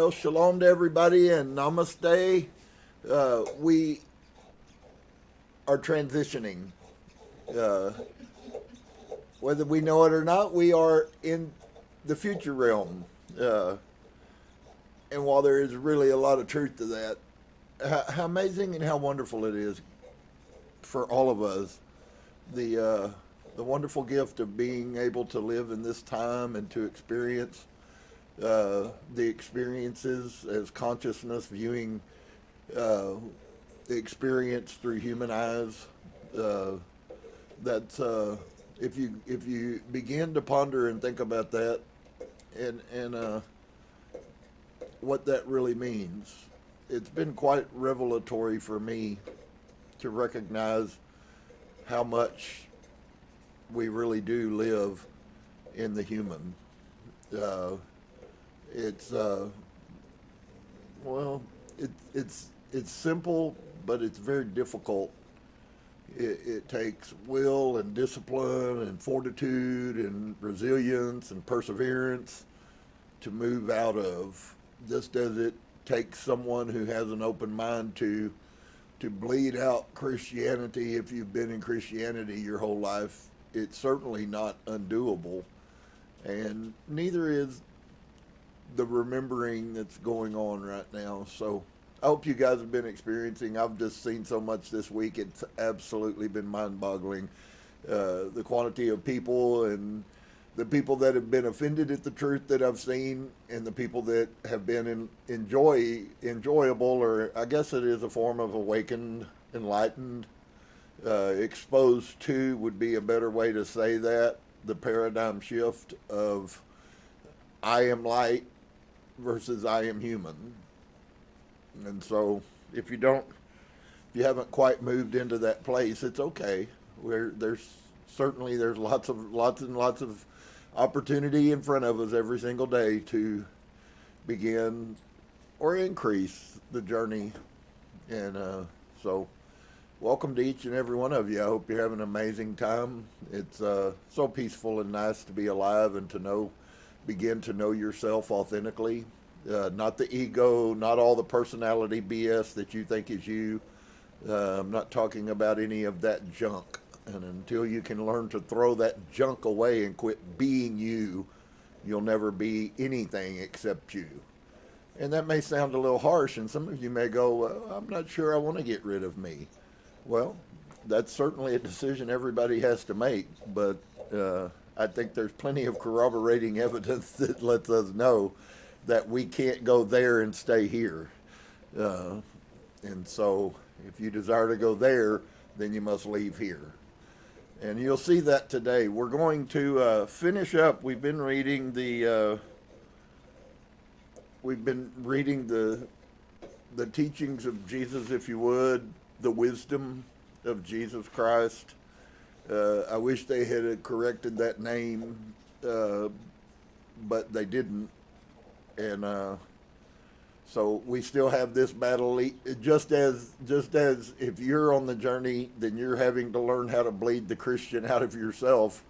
Well, shalom to everybody and namaste. We are transitioning. Uh, Whether we know it or not, we are in the future realm. Uh, and while there is really a lot of truth to that, how amazing and how wonderful it is for all of us, the wonderful gift of being able to live in this time and to experience the experiences as consciousness, viewing uh, the experience through human eyes. Uh, that's if you begin to ponder and think about that, and what that really means, it's been quite revelatory for me to recognize how much we really do live in the human. Uh, it's well, it's simple, but it's very difficult. It takes will and discipline and fortitude and resilience and perseverance to move out of. Just as it takes someone who has an open mind to bleed out Christianity. If you've been in Christianity your whole life, it's certainly not undoable, and neither is the remembering that's going on right now. So I hope you guys have been experiencing. I've just seen so much this week. It's absolutely been mind-boggling. The quantity of people and the people that have been offended at the truth that I've seen, and the people that have been enjoyable, or I guess it is a form of awakened, enlightened, exposed to would be a better way to say that. The paradigm shift of I am light versus I am human. And so if you haven't quite moved into that place, it's okay. There's lots and lots of opportunity in front of us every single day to begin or increase the journey. And so welcome to each and every one of you. I hope you're having an amazing time. It's so peaceful and nice to be alive and to begin to know yourself authentically. Not the ego, not all the personality BS that you think is you. I'm not talking about any of that junk. And until you can learn to throw that junk away and quit being you, you'll never be anything except you. And that may sound a little harsh, and some of you may go, well, I'm not sure I want to get rid of me. Well, that's certainly a decision everybody has to make, but I think there's plenty of corroborating evidence that lets us know that we can't go there and stay here. And so if you desire to go there, then you must leave here. And you'll see that today. We're going to finish up. We've been reading the teachings of Jesus, if you would, the wisdom of Jesus Christ. I wish they had corrected that name, but they didn't. And so we still have this battle. Just as if you're on the journey, then you're having to learn how to bleed the Christian out of yourself.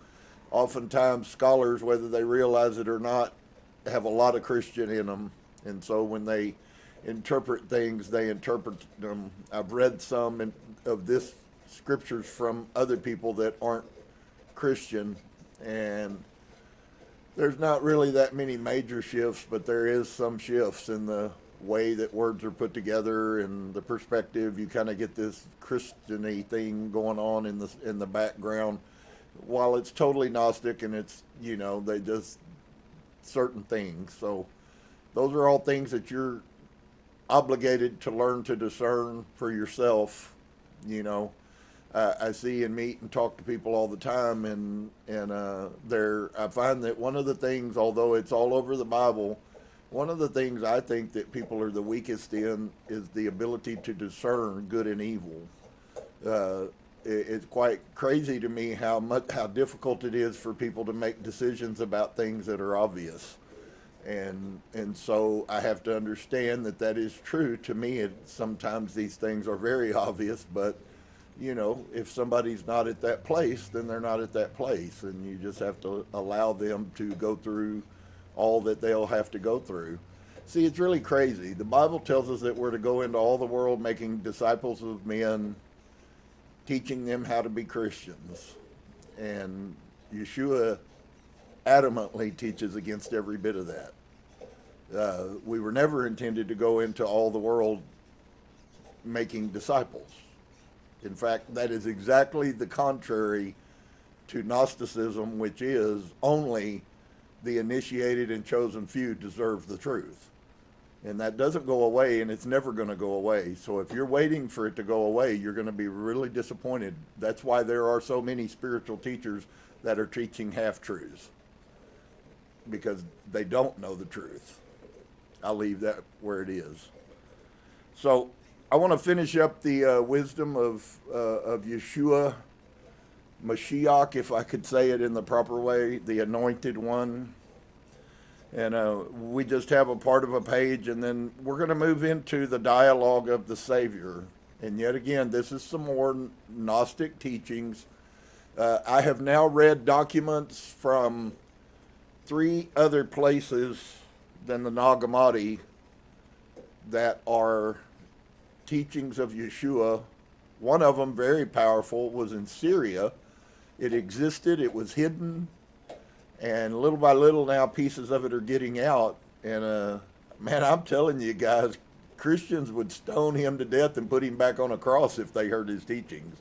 Oftentimes, scholars, whether they realize it or not, have a lot of Christian in them, and so when they interpret things, they interpret them. I've read some of this scriptures from other people that aren't Christian, and there's not really that many major shifts, but there is some shifts in the way that words are put together and the perspective. You kind of get this Christian-y thing going on in the background, while it's totally Gnostic, and it's, they just certain things. So those are all things that you're obligated to learn to discern for yourself. I see and meet and talk to people all the time, and I find that one of the things, although it's all over the Bible, one of the things I think that people are the weakest in is the ability to discern good and evil. It's quite crazy to me how difficult it is for people to make decisions about things that are obvious. And so I have to understand that is true. To me, sometimes these things are very obvious, but if somebody's not at that place, then they're not at that place, and you just have to allow them to go through all that they'll have to go through. See, it's really crazy. The Bible tells us that we're to go into all the world making disciples of men, teaching them how to be Christians. And Yeshua adamantly teaches against every bit of that. We were never intended to go into all the world making disciples. In fact, that is exactly the contrary to Gnosticism, which is only the initiated and chosen few deserve the truth. And that doesn't go away, and it's never going to go away. So if you're waiting for it to go away, you're going to be really disappointed. That's why there are so many spiritual teachers that are teaching half-truths, because they don't know the truth. I'll leave that where it is. So I want to finish up the wisdom of Yeshua Mashiach, if I could say it in the proper way, the anointed one. And we just have a part of a page, and then we're going to move into the dialogue of the Savior. And yet again, this is some more Gnostic teachings. I have now read documents from 3 other places than the Nag Hammadi that are teachings of Yeshua. One of them, very powerful, was in Syria. It existed, it was hidden, and little by little now pieces of it are getting out. And man, I'm telling you guys, Christians would stone him to death and put him back on a cross if they heard his teachings.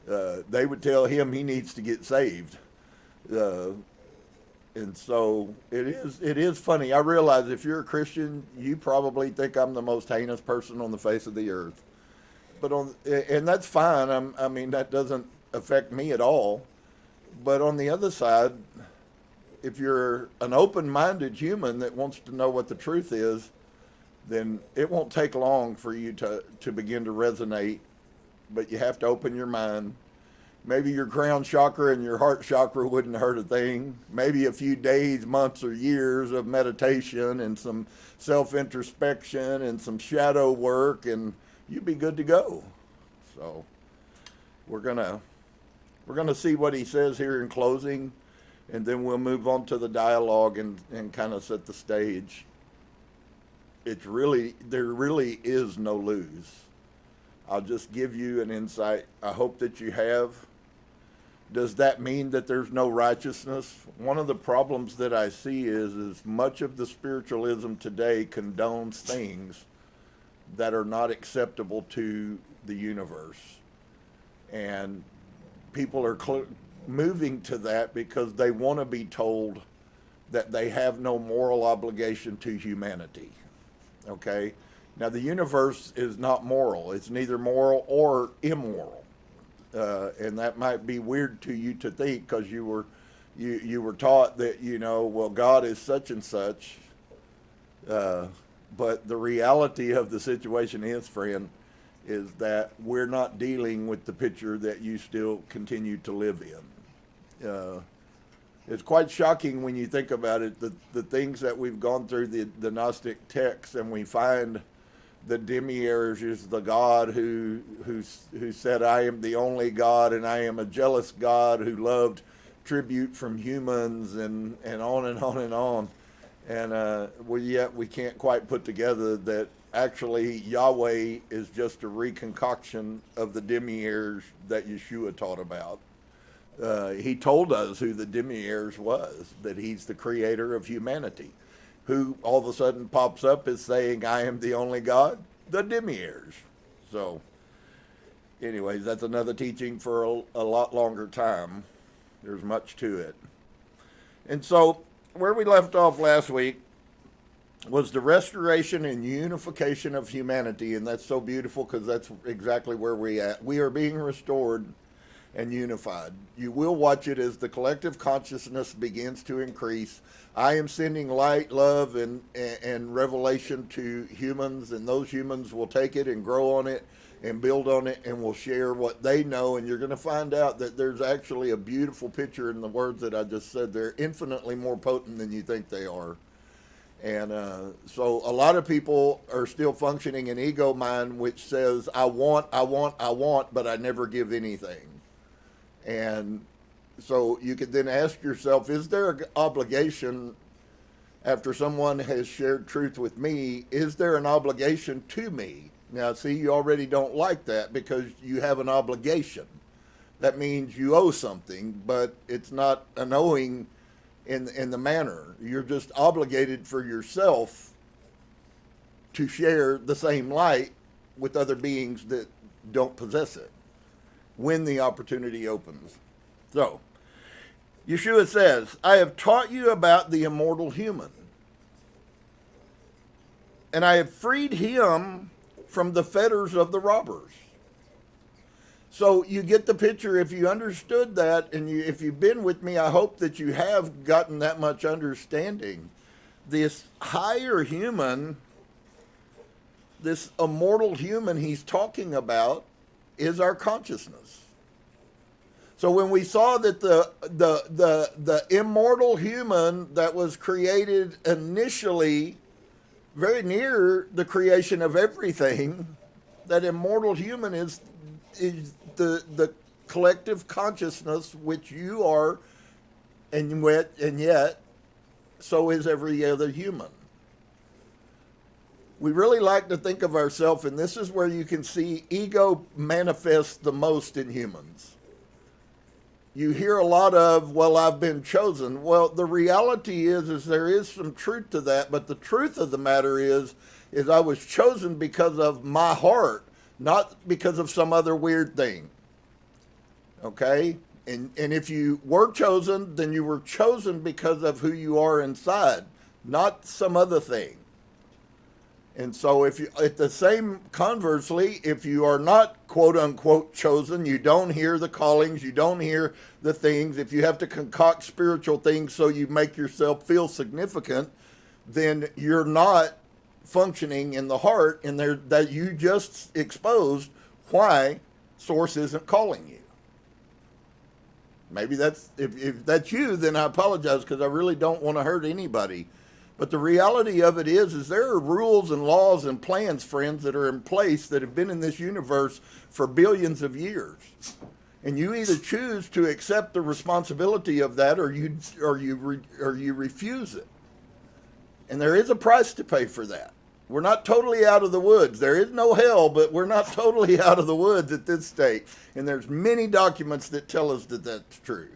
They would tell him he needs to get saved. And so it is funny. I realize if you're a Christian, you probably think I'm the most heinous person on the face of the earth. And that's fine. I mean, that doesn't affect me at all. But on the other side, if you're an open-minded human that wants to know what the truth is, then it won't take long for you to begin to resonate. But you have to open your mind. Maybe your crown chakra and your heart chakra wouldn't hurt a thing. Maybe a few days, months, or years of meditation and some self-introspection and some shadow work, and you'd be good to go. So we're gonna see what he says here in closing, and then we'll move on to the dialogue and kind of set the stage. There really is no lose. I'll just give you an insight. I hope that you have. Does that mean that there's no righteousness? One of the problems that I see is much of the spiritualism today condones things that are not acceptable to the universe. And people are moving to that because they want to be told that they have no moral obligation to humanity. Okay? Now, the universe is not moral. It's neither moral or immoral. And that might be weird to you to think, because you were taught that, well, God is such and such. But the reality of the situation is, friend, is that we're not dealing with the picture that you still continue to live in. It's quite shocking when you think about it, the things that we've gone through the Gnostic texts, and we find the demiurge is the God who said, I am the only God, and I am a jealous God who loved tribute from humans, and on and on and on. And yet we can't quite put together that actually Yahweh is just a reconcoction of the demiurge that Yeshua taught about. He told us who the demiurge was, that he's the creator of humanity. Who all of a sudden pops up as saying, I am the only God? The demiurge. So, anyways, that's another teaching for a lot longer time. There's much to it. And so, where we left off last week was the restoration and unification of humanity, and that's so beautiful because that's exactly where we're at. We are being restored and unified. You will watch it as the collective consciousness begins to increase. I am sending light, love, and revelation to humans, and those humans will take it and grow on it and build on it, and will share what they know. And you're going to find out that there's actually a beautiful picture in the words that I just said. They're infinitely more potent than you think they are. And so a lot of people are still functioning in ego mind, which says, I want, but I never give anything. And so you could then ask yourself, is there an obligation after someone has shared truth with me, is there an obligation to me? Now, see, you already don't like that because you have an obligation. That means you owe something, but it's not an owing in the manner. You're just obligated for yourself to share the same light with other beings that don't possess it when the opportunity opens. So, Yahusha says, I have taught you about the immortal human, and I have freed him from the fetters of the robbers. So you get the picture. If you understood that, and if you've been with me, I hope that you have gotten that much understanding. This higher human, this immortal human he's talking about, is our consciousness. So when we saw that the immortal human that was created initially very near the creation of everything, that immortal human is the collective consciousness which you are, and yet so is every other human. We really like to think of ourselves, and this is where you can see ego manifest the most in humans. You hear a lot of, well, I've been chosen. Well, the reality is there is some truth to that, but the truth of the matter is I was chosen because of my heart, not because of some other weird thing. Okay? And if you were chosen, then you were chosen because of who you are inside, not some other thing. And so if you, at the same conversely, if you are not quote unquote chosen, you don't hear the callings, you don't hear the things, if you have to concoct spiritual things so you make yourself feel significant, then you're not functioning in the heart, and there that you just exposed why Source isn't calling you. Maybe that's, if that's you, then I apologize, because I really don't want to hurt anybody. But the reality of it is there are rules and laws and plans, friends, that are in place that have been in this universe for billions of years. And you either choose to accept the responsibility of that, or you refuse it. And there is a price to pay for that. We're not totally out of the woods. There is no hell, but we're not totally out of the woods at this state. And there's many documents that tell us that that's true.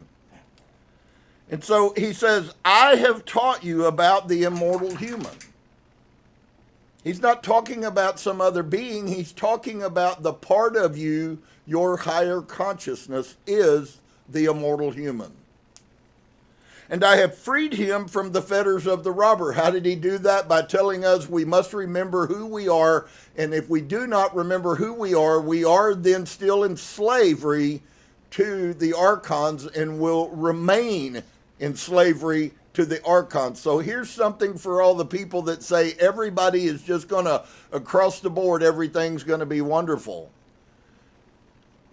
And so he says, I have taught you about the immortal human. He's not talking about some other being. He's talking about the part of you, your higher consciousness is the immortal human. And I have freed him from the fetters of the robber. How did he do that? By telling us we must remember who we are. And if we do not remember who we are then still in slavery to the archons and will remain in slavery to the archons. So here's something for all the people that say everybody is just going to, across the board, everything's going to be wonderful.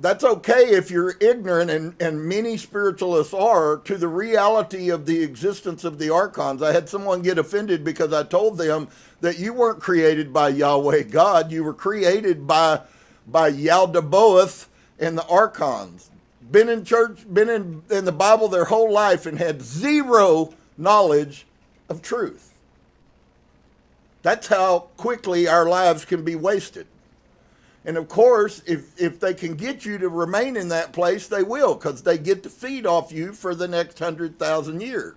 That's okay if you're ignorant, and many spiritualists are, to the reality of the existence of the archons. I had someone get offended because I told them that you weren't created by Yahweh God. You were created by Yaldabaoth and the archons. Been in church, been in the Bible their whole life, and had zero knowledge of truth. That's how quickly our lives can be wasted. And of course, if they can get you to remain in that place, they will, because they get to feed off you for the next 100,000 years.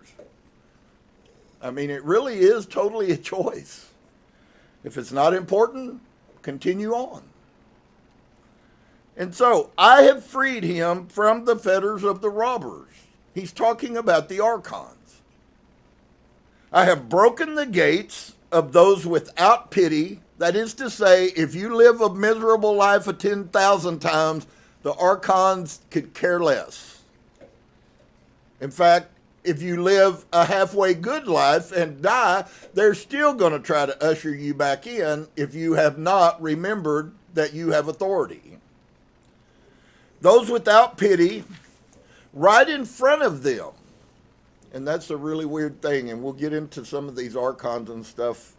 I mean, it really is totally a choice. If it's not important, continue on. And so, I have freed him from the fetters of the robbers. He's talking about the archons. I have broken the gates of those without pity. That is to say, if you live a miserable life of 10,000 times, the archons could care less. In fact, if you live a halfway good life and die, they're still going to try to usher you back in if you have not remembered that you have authority. Those without pity, right in front of them. And that's a really weird thing, and we'll get into some of these archons and stuff.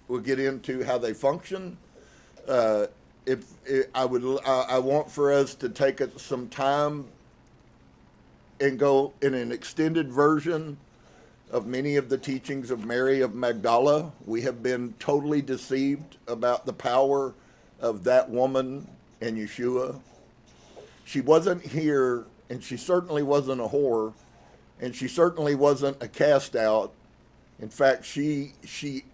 We'll get into how they function. I want for us to take some time and go in an extended version of many of the teachings of Mary of Magdala. We have been totally deceived about the power of that woman and Yeshua. She wasn't here, and she certainly wasn't a whore, and she certainly wasn't a cast out. In fact, she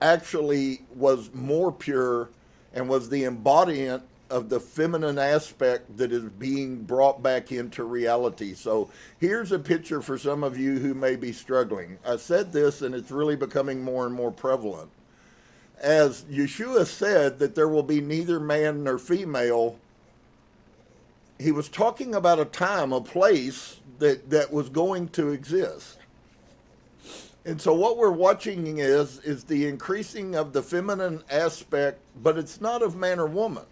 actually was more pure and was the embodiment of the feminine aspect that is being brought back into reality. So here's a picture for some of you who may be struggling. I said this, and it's really becoming more and more prevalent. As Yeshua said that there will be neither man nor female, he was talking about a time, a place that was going to exist. And so what we're watching is the increasing of the feminine aspect, but it's not of man or woman.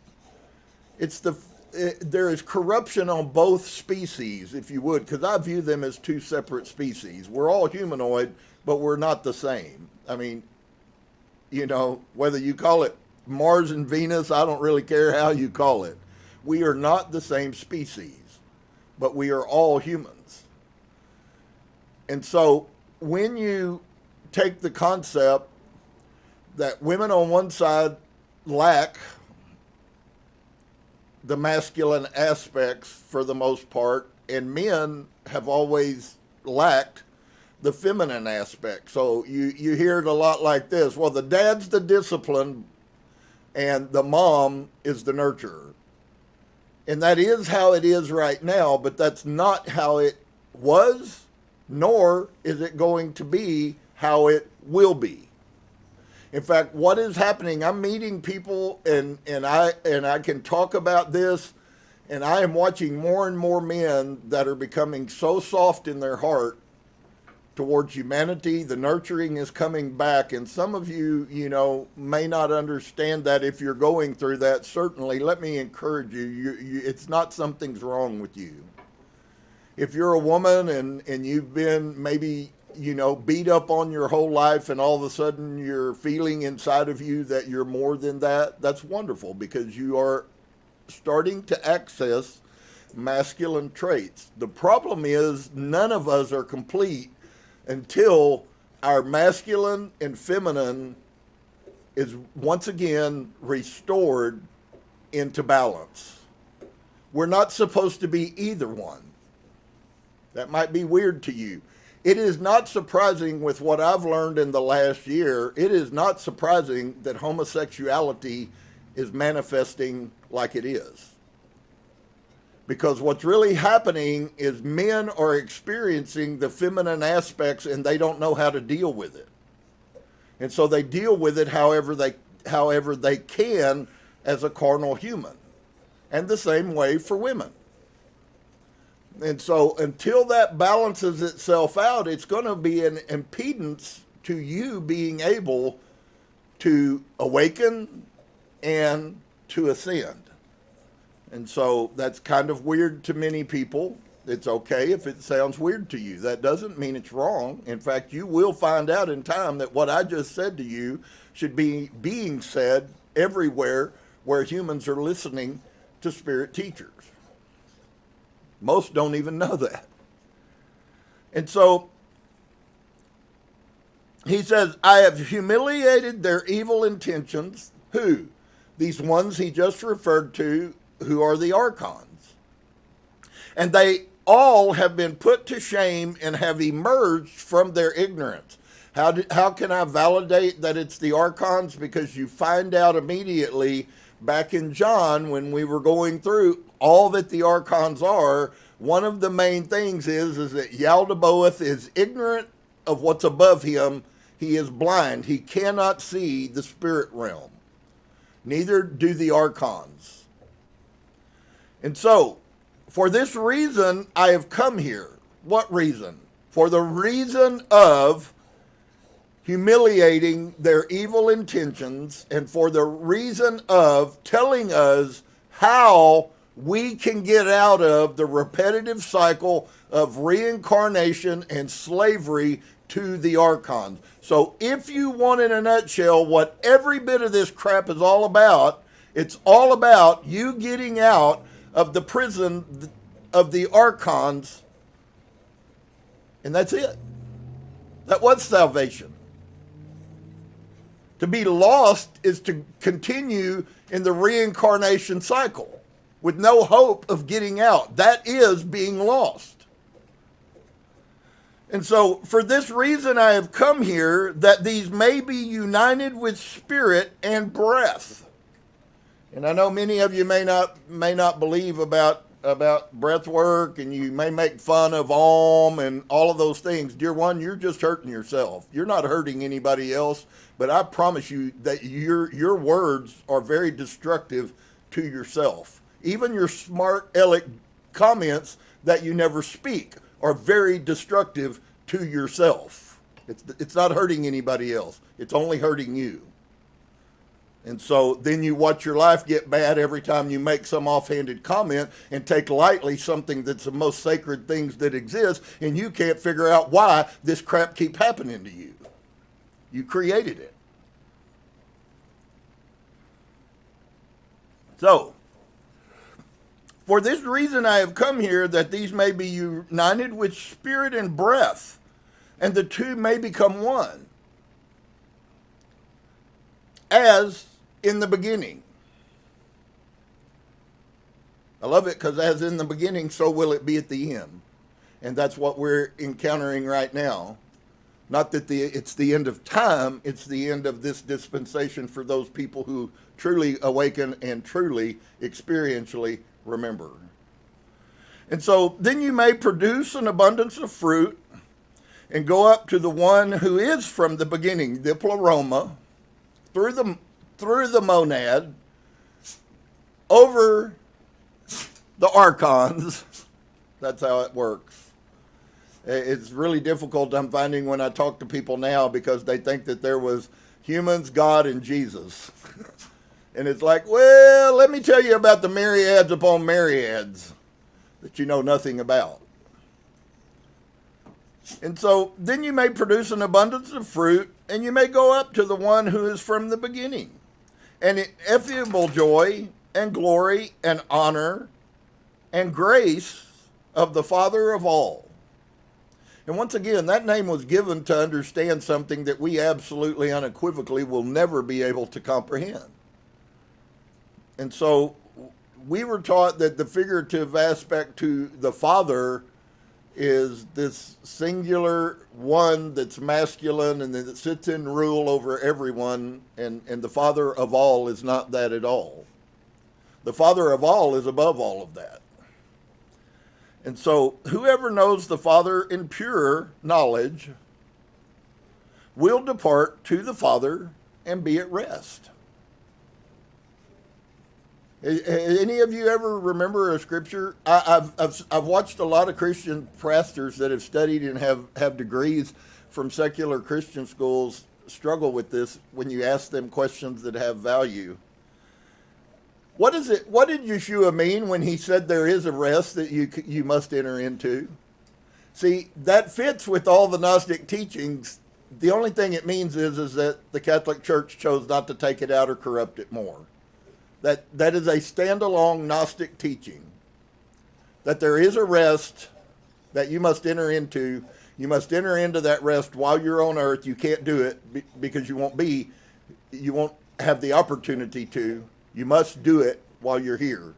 There is corruption on both species, if you would, because I view them as two separate species. We're all humanoid, but we're not the same. I mean, you know, whether you call it Mars and Venus, I don't really care how you call it. We are not the same species, but we are all humans. And so when you take the concept that women on one side lack the masculine aspects for the most part, and men have always lacked the feminine aspect. So you hear it a lot like this: well, the dad's the discipline and the mom is the nurturer. And that is how it is right now, but that's not how it was, nor is it going to be how it will be. In fact, what is happening, I'm meeting people and I can talk about this, and I am watching more and more men that are becoming so soft in their heart towards humanity. The nurturing is coming back, and some of you, you know, may not understand that. If you're going through that, certainly let me encourage you, it's not something's wrong with you. If you're a woman and you've been maybe, you know, beat up on your whole life, and all of a sudden you're feeling inside of you that you're more than that, that's wonderful, because you are starting to access masculine traits. The problem is none of us are complete until our masculine and feminine is once again restored into balance. We're not supposed to be either one. That might be weird to you. It is not surprising, with what I've learned in the last year, it is not surprising that homosexuality is manifesting like it is. Because what's really happening is men are experiencing the feminine aspects and they don't know how to deal with it. And so they deal with it however they can as a carnal human. And the same way for women. And so until that balances itself out, it's going to be an impedance to you being able to awaken and to ascend. And so that's kind of weird to many people. It's okay if it sounds weird to you. That doesn't mean it's wrong. In fact, you will find out in time that what I just said to you should be being said everywhere where humans are listening to spirit teachers. Most don't even know that. And so he says, I have humiliated their evil intentions. Who? These ones he just referred to, who are the archons. And they all have been put to shame and have emerged from their ignorance. How can I validate that it's the archons? Because you find out immediately back in John when we were going through all that the archons are. One of the main things is that Yaldabaoth is ignorant of what's above him. He is blind. He cannot see the spirit realm. Neither do the archons. And so, for this reason, I have come here. What reason? For the reason of humiliating their evil intentions, and for the reason of telling us how we can get out of the repetitive cycle of reincarnation and slavery to the archons. So if you want, in a nutshell, what every bit of this crap is all about, it's all about you getting out of the prison of the archons, and that's it. That was salvation. To be lost is to continue in the reincarnation cycle with no hope of getting out. That is being lost. And so, for this reason I have come here, that these may be united with spirit and breath. And I know many of you may not believe about breath work, and you may make fun of and all of those things. Dear one, you're just hurting yourself. You're not hurting anybody else, but I promise you that your words are very destructive to yourself. Even your smart aleck comments that you never speak are very destructive to yourself. It's not hurting anybody else. It's only hurting you. And so then you watch your life get bad every time you make some offhanded comment and take lightly something that's the most sacred things that exist, and you can't figure out why this crap keep happening to you. You created it. So, for this reason I have come here, that these may be united with spirit and breath, and the two may become one, as in the beginning. I love it because as in the beginning, so will it be at the end. And that's what we're encountering right now. Not that it's the end of time, it's the end of this dispensation for those people who truly awaken and truly experientially remember. And so then you may produce an abundance of fruit and go up to the one who is from the beginning, the pleroma, through the monad, over the archons. That's how it works. It's really difficult, I'm finding, when I talk to people now, because they think that there was humans, God, and Jesus. And it's like, well, let me tell you about the myriads upon myriads that you know nothing about. And so then you may produce an abundance of fruit, and you may go up to the one who is from the beginning, and ineffable joy and glory and honor and grace of the Father of all. And once again, that name was given to understand something that we absolutely unequivocally will never be able to comprehend. And so we were taught that the figurative aspect to the Father is this singular one that's masculine and that sits in rule over everyone, and the Father of all is not that at all. The Father of all is above all of that. And so whoever knows the Father in pure knowledge will depart to the Father and be at rest. Any of you ever remember a scripture? I've watched a lot of Christian pastors that have studied and have degrees from secular Christian schools struggle with this when you ask them questions that have value. What is it? What did Yahusha mean when he said there is a rest that you must enter into? See, that fits with all the Gnostic teachings. The only thing it means is that the Catholic Church chose not to take it out or corrupt it more. That is a standalone Gnostic teaching. That there is a rest that you must enter into. You must enter into that rest while you're on earth. You can't do it because you won't have the opportunity to. You must do it while you're here.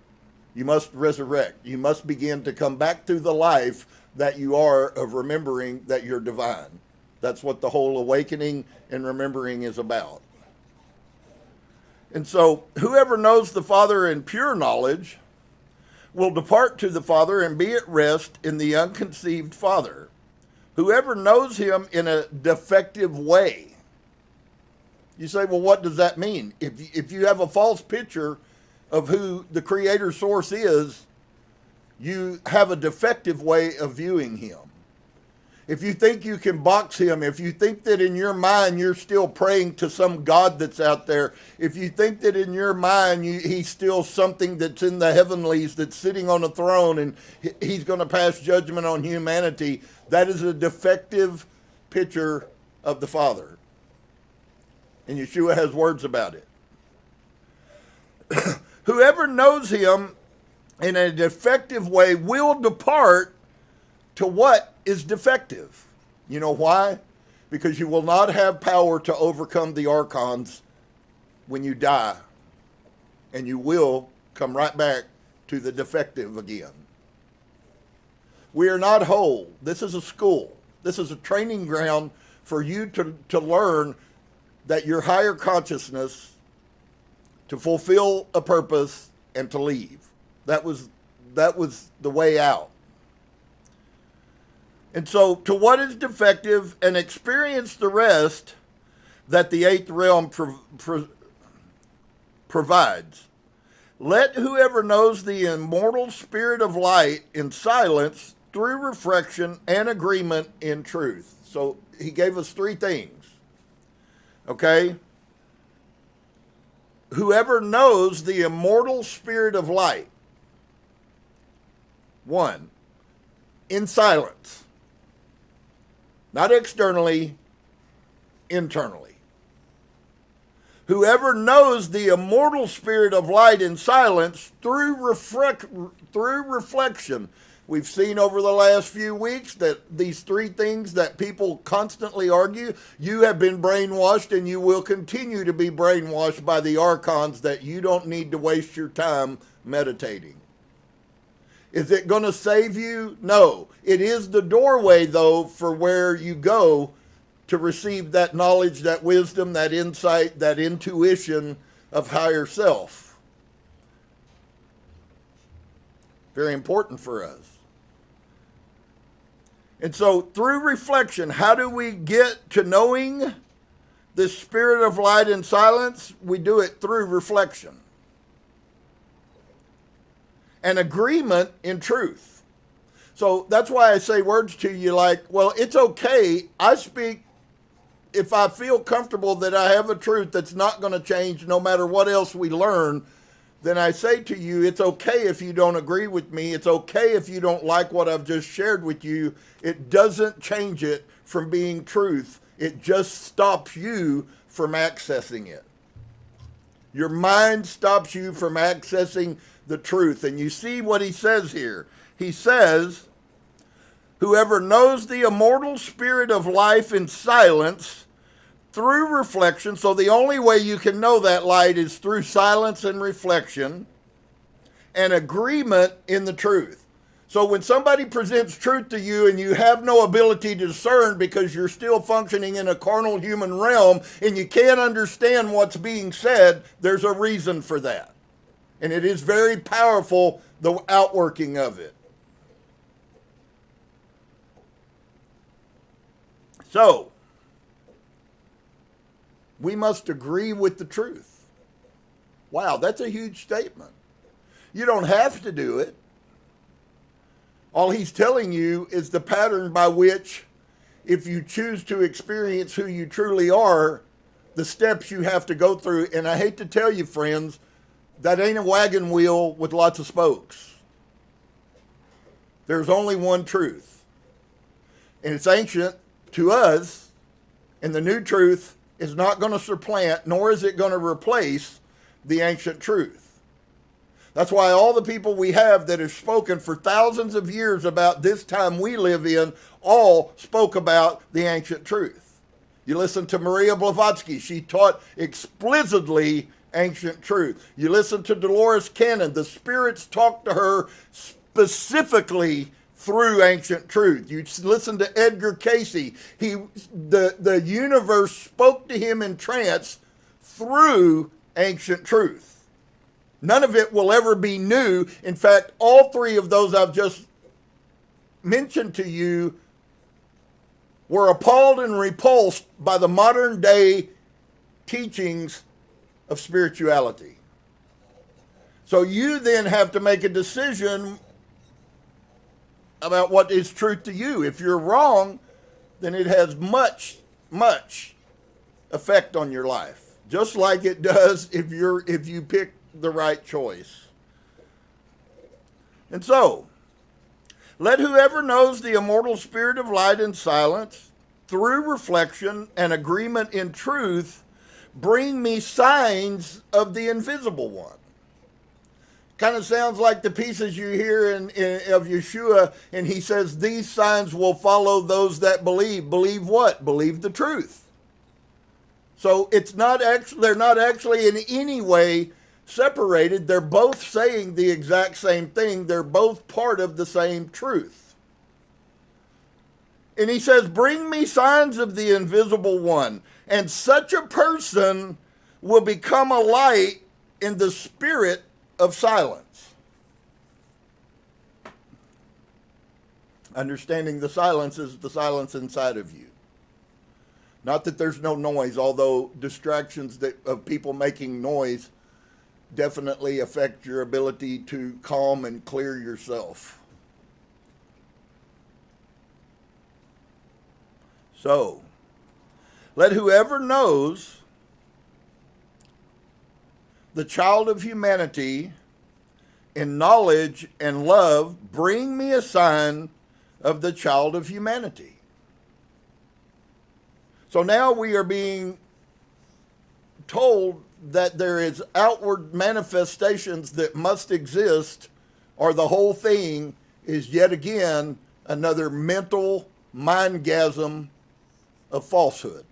You must resurrect. You must begin to come back to the life that you are of remembering that you're divine. That's what the whole awakening and remembering is about. And so whoever knows the Father in pure knowledge will depart to the Father and be at rest in the unconceived Father. Whoever knows him in a defective way. You say, well, what does that mean? If you have a false picture of who the creator source is, you have a defective way of viewing him. If you think you can box him, if you think that in your mind you're still praying to some God that's out there, if you think that in your mind he's still something that's in the heavenlies that's sitting on a throne and he's going to pass judgment on humanity, that is a defective picture of the Father. And Yahusha has words about it. Whoever knows him in a defective way will depart to what is defective. You know why? because you will not have power to overcome the archons when you die, and you will come right back to the defective again. We are not whole. This is a school. This is a training ground for you to learn that your higher consciousness, to fulfill a purpose and to leave. That was the way out. And so, to what is defective, and experience the rest that the eighth realm provides. Let whoever knows the immortal spirit of light in silence through reflection and agreement in truth. So he gave us three things. Okay? Whoever knows the immortal spirit of light. 1, in silence. Not externally, internally. Whoever knows the immortal spirit of light in silence through reflection. We've seen over the last few weeks that these three things that people constantly argue, you have been brainwashed and you will continue to be brainwashed by the archons that you don't need to waste your time meditating. Is it going to save you? No. It is the doorway, though, for where you go to receive that knowledge, that wisdom, that insight, that intuition of higher self. Very important for us. And so through reflection, how do we get to knowing this spirit of light and silence? We do it through reflection. And agreement in truth. So that's why I say words to you like, well, it's okay. I speak if I feel comfortable that I have a truth that's not going to change no matter what else we learn. Then I say to you, it's okay if you don't agree with me. It's okay if you don't like what I've just shared with you. It doesn't change it from being truth. It just stops you from accessing it. Your mind stops you from accessing the truth. And you see what he says here. He says, whoever knows the immortal spirit of life in silence through reflection. So the only way you can know that light is through silence and reflection and agreement in the truth. So when somebody presents truth to you and you have no ability to discern because you're still functioning in a carnal human realm and you can't understand what's being said, there's a reason for that. And it is very powerful, the outworking of it. So, we must agree with the truth. Wow, that's a huge statement. You don't have to do it. All he's telling you is the pattern by which, if you choose to experience who you truly are, the steps you have to go through. And I hate to tell you, friends, that ain't a wagon wheel with lots of spokes. There's only one truth. And it's ancient to us, and the new truth is not going to supplant, nor is it going to replace the ancient truth. That's why all the people we have that have spoken for thousands of years about this time we live in, all spoke about the ancient truth. You listen to Maria Blavatsky, she taught explicitly ancient truth. You listen to Dolores Cannon, the spirits talked to her specifically through ancient truth. You listen to Edgar Casey. The universe spoke to him in trance through ancient truth. None of it will ever be new. In fact, all three of those I've just mentioned to you were appalled and repulsed by the modern day teachings of spirituality. So you then have to make a decision about what is truth to you. If you're wrong, then it has much, much effect on your life. Just like it does if you pick the right choice. And so, let whoever knows the immortal spirit of light in silence, through reflection and agreement in truth, bring me signs of the invisible one. Kind of sounds like the pieces you hear of Yeshua, and he says, these signs will follow those that believe. Believe what? Believe the truth. So it's not actually, they're not actually in any way separated. They're both saying the exact same thing. They're both part of the same truth. And he says, bring me signs of the invisible one. And such a person will become a light in the spirit of silence. Understanding the silence is the silence inside of you. Not that there's no noise, although distractions of people making noise definitely affect your ability to calm and clear yourself. So, let whoever knows the child of humanity in knowledge and love bring me a sign of the child of humanity. So now we are being told that there is outward manifestations that must exist, or the whole thing is yet again another mental mindgasm of falsehood.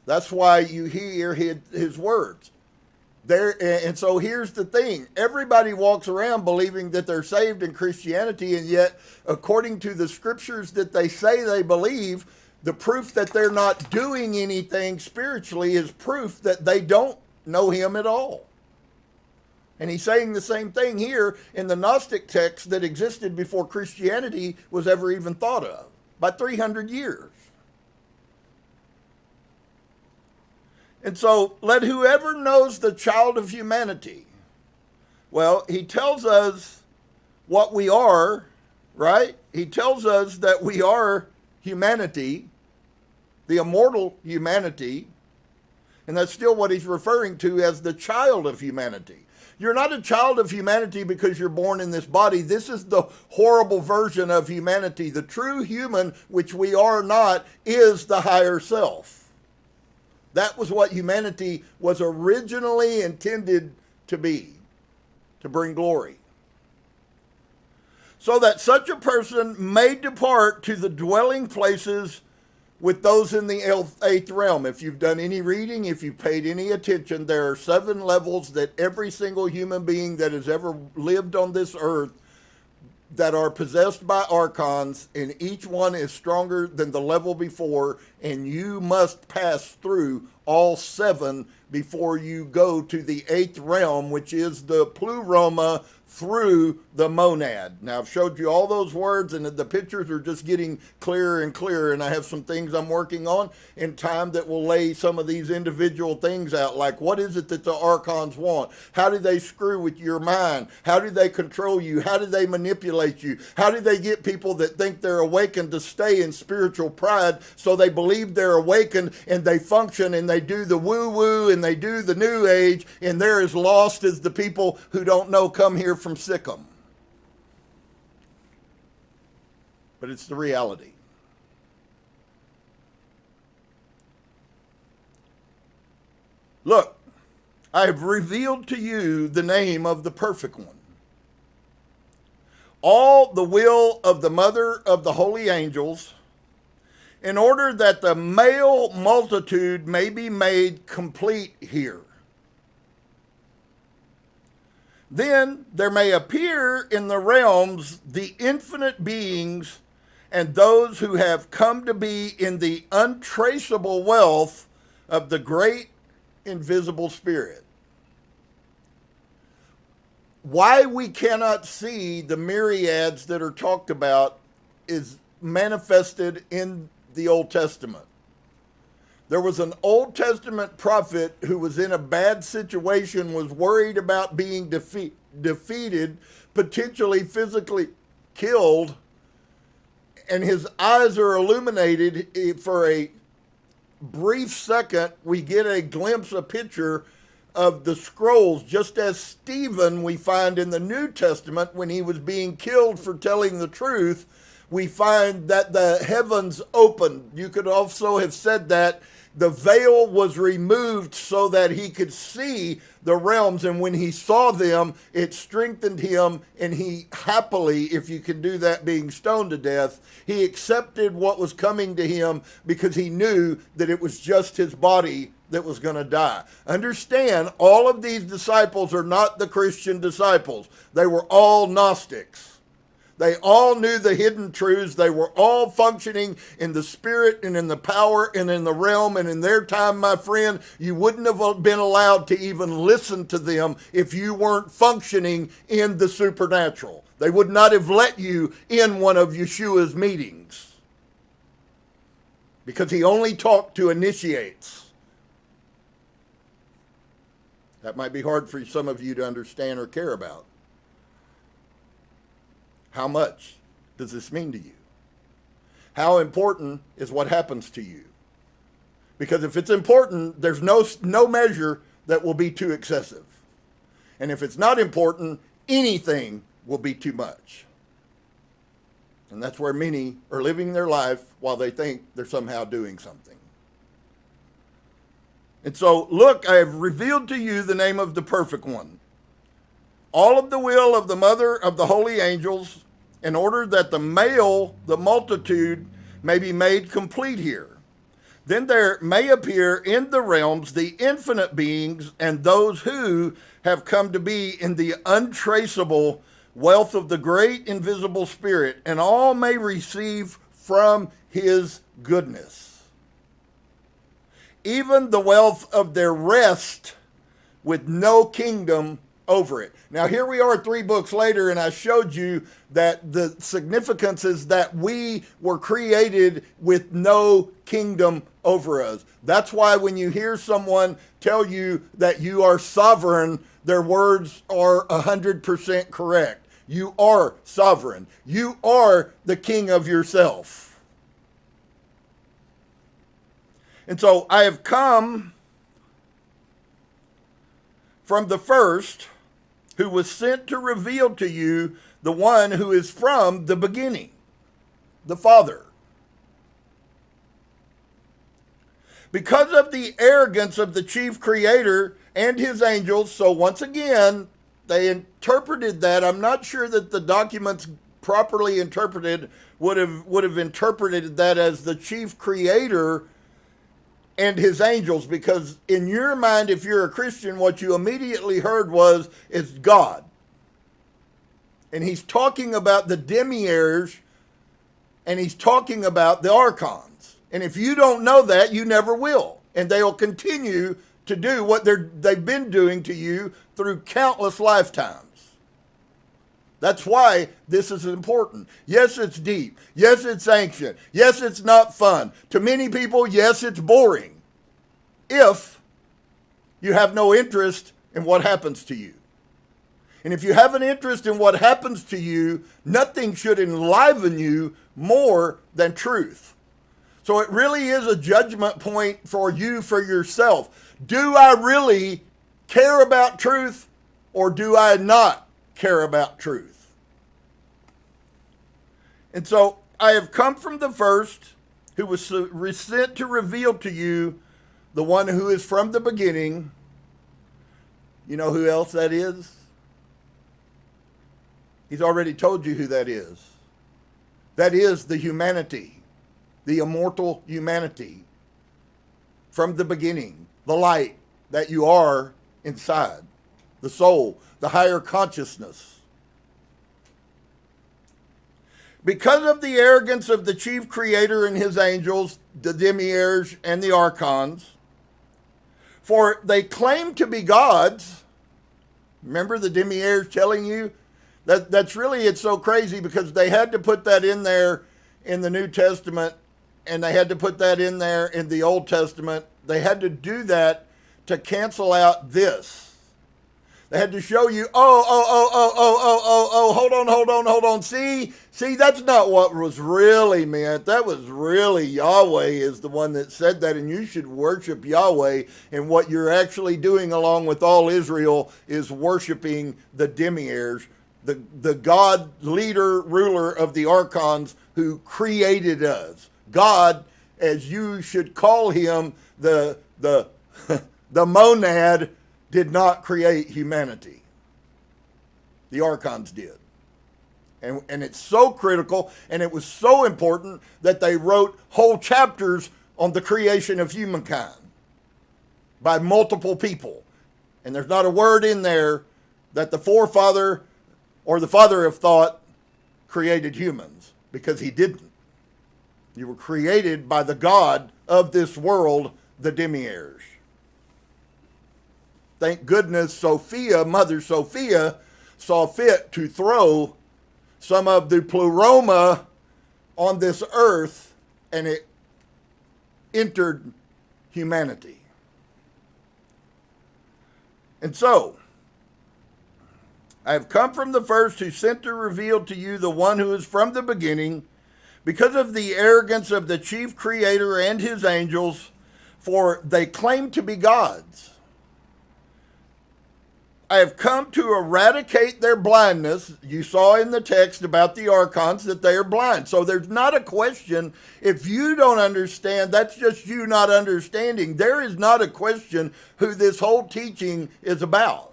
That's why you hear his words. And so here's the thing. Everybody walks around believing that they're saved in Christianity, and yet, according to the scriptures that they say they believe, the proof that they're not doing anything spiritually is proof that they don't know him at all. And he's saying the same thing here in the Gnostic text that existed before Christianity was ever even thought of, by 300 years. And so, let whoever knows the child of humanity, well, he tells us what we are, right? He tells us that we are humanity, the immortal humanity, and that's still what he's referring to as the child of humanity. You're not a child of humanity because you're born in this body. This is the horrible version of humanity. The true human, which we are not, is the higher self. That was what humanity was originally intended to be, to bring glory. So that such a person may depart to the dwelling places with those in the eighth realm. If you've done any reading, if you've paid any attention, there are 7 levels that every single human being that has ever lived on this earth that are possessed by archons, and each one is stronger than the level before, and you must pass through all 7 before you go to the 8th realm, which is the pleroma through the monad. Now, I've showed you all those words, and the pictures are just getting clearer and clearer, and I have some things I'm working on in time that will lay some of these individual things out, like what is it that the archons want? How do they screw with your mind? How do they control you? How do they manipulate you? How do they get people that think they're awakened to stay in spiritual pride, so they believe they're awakened, and they function, and they do the woo-woo, and they do the new age, and they're as lost as the people who don't know come here from Sikkim. But it's the reality. Look, I have revealed to you the name of the perfect one. All the will of the mother of the holy angels, in order that the male multitude may be made complete here. Then there may appear in the realms the infinite beings and those who have come to be in the untraceable wealth of the great invisible spirit. Why we cannot see the myriads that are talked about is manifested in the Old Testament. There was an Old Testament prophet who was in a bad situation, was worried about being defeated, potentially physically killed, and his eyes are illuminated. For a brief second, we get a glimpse, a picture of the scrolls, just as Stephen we find in the New Testament when he was being killed for telling the truth. We find that the heavens opened. You could also have said that the veil was removed so that he could see the realms. And when he saw them, it strengthened him. And he happily, if you can do that being stoned to death, he accepted what was coming to him because he knew that it was just his body that was going to die. Understand, all of these disciples are not the Christian disciples. They were all Gnostics. They all knew the hidden truths. They were all functioning in the spirit and in the power and in the realm. And in their time, my friend, you wouldn't have been allowed to even listen to them if you weren't functioning in the supernatural. They would not have let you in one of Yeshua's meetings because he only talked to initiates. That might be hard for some of you to understand or care about. How much does this mean to you? How important is what happens to you? Because if it's important, there's no measure that will be too excessive. And if it's not important, anything will be too much. And that's where many are living their life while they think they're somehow doing something. And so, look, I have revealed to you the name of the perfect one. All of the will of the mother of the holy angels, in order that the multitude, may be made complete here. Then there may appear in the realms the infinite beings and those who have come to be in the untraceable wealth of the great invisible spirit, and all may receive from his goodness, even the wealth of their rest with no kingdom over it. Now here we are 3 books later, and I showed you that the significance is that we were created with no kingdom over us. That's why when you hear someone tell you that you are sovereign, their words are 100% correct. You are sovereign. You are the king of yourself. And so I have come from the first, who was sent to reveal to you the one who is from the beginning, the Father. Because of the arrogance of the chief creator and his angels, so once again, they interpreted that. I'm not sure that the documents properly interpreted would have interpreted that as the chief creator and his angels, because in your mind, if you're a Christian, what you immediately heard was, it's God. And he's talking about the demiurge, and he's talking about the archons. And if you don't know that, you never will. And they'll continue to do what they've been doing to you through countless lifetimes. That's why this is important. Yes, it's deep. Yes, it's ancient. Yes, it's not fun. To many people, yes, it's boring. If you have no interest in what happens to you. And if you have an interest in what happens to you, nothing should enliven you more than truth. So it really is a judgment point for you, for yourself. Do I really care about truth, or do I not care about truth? And so I have come from the first, who was sent to reveal to you the one who is from the beginning. You know who else that is? He's already told you who that is. That is the humanity, the immortal humanity from the beginning, the light that you are inside, the soul, the higher consciousness. Because of the arrogance of the chief creator and his angels, the demiurge and the archons, for they claim to be gods. Remember the demiurge telling you? That's really, it's so crazy because they had to put that in there in the New Testament, and they had to put that in there in the Old Testament. They had to do that to cancel out this. They had to show you, hold on. See, that's not what was really meant. That was really Yahweh is the one that said that, and you should worship Yahweh. And what you're actually doing along with all Israel is worshiping the demiurge, the God, leader, ruler of the archons who created us. God as you should call him, the the monad did not create humanity. The archons did. And it's so critical, and it was so important that they wrote whole chapters on the creation of humankind by multiple people. And there's not a word in there that the forefather or the father of thought created humans, because he didn't. You were created by the God of this world, the demiurge. Thank goodness Sophia, Mother Sophia, saw fit to throw some of the pleroma on this earth, and it entered humanity. And so, I have come from the first, who sent to reveal to you the one who is from the beginning, because of the arrogance of the chief creator and his angels, for they claim to be gods. I have come to eradicate their blindness. You saw in the text about the archons that they are blind. So there's not a question. If you don't understand, that's just you not understanding. There is not a question who this whole teaching is about.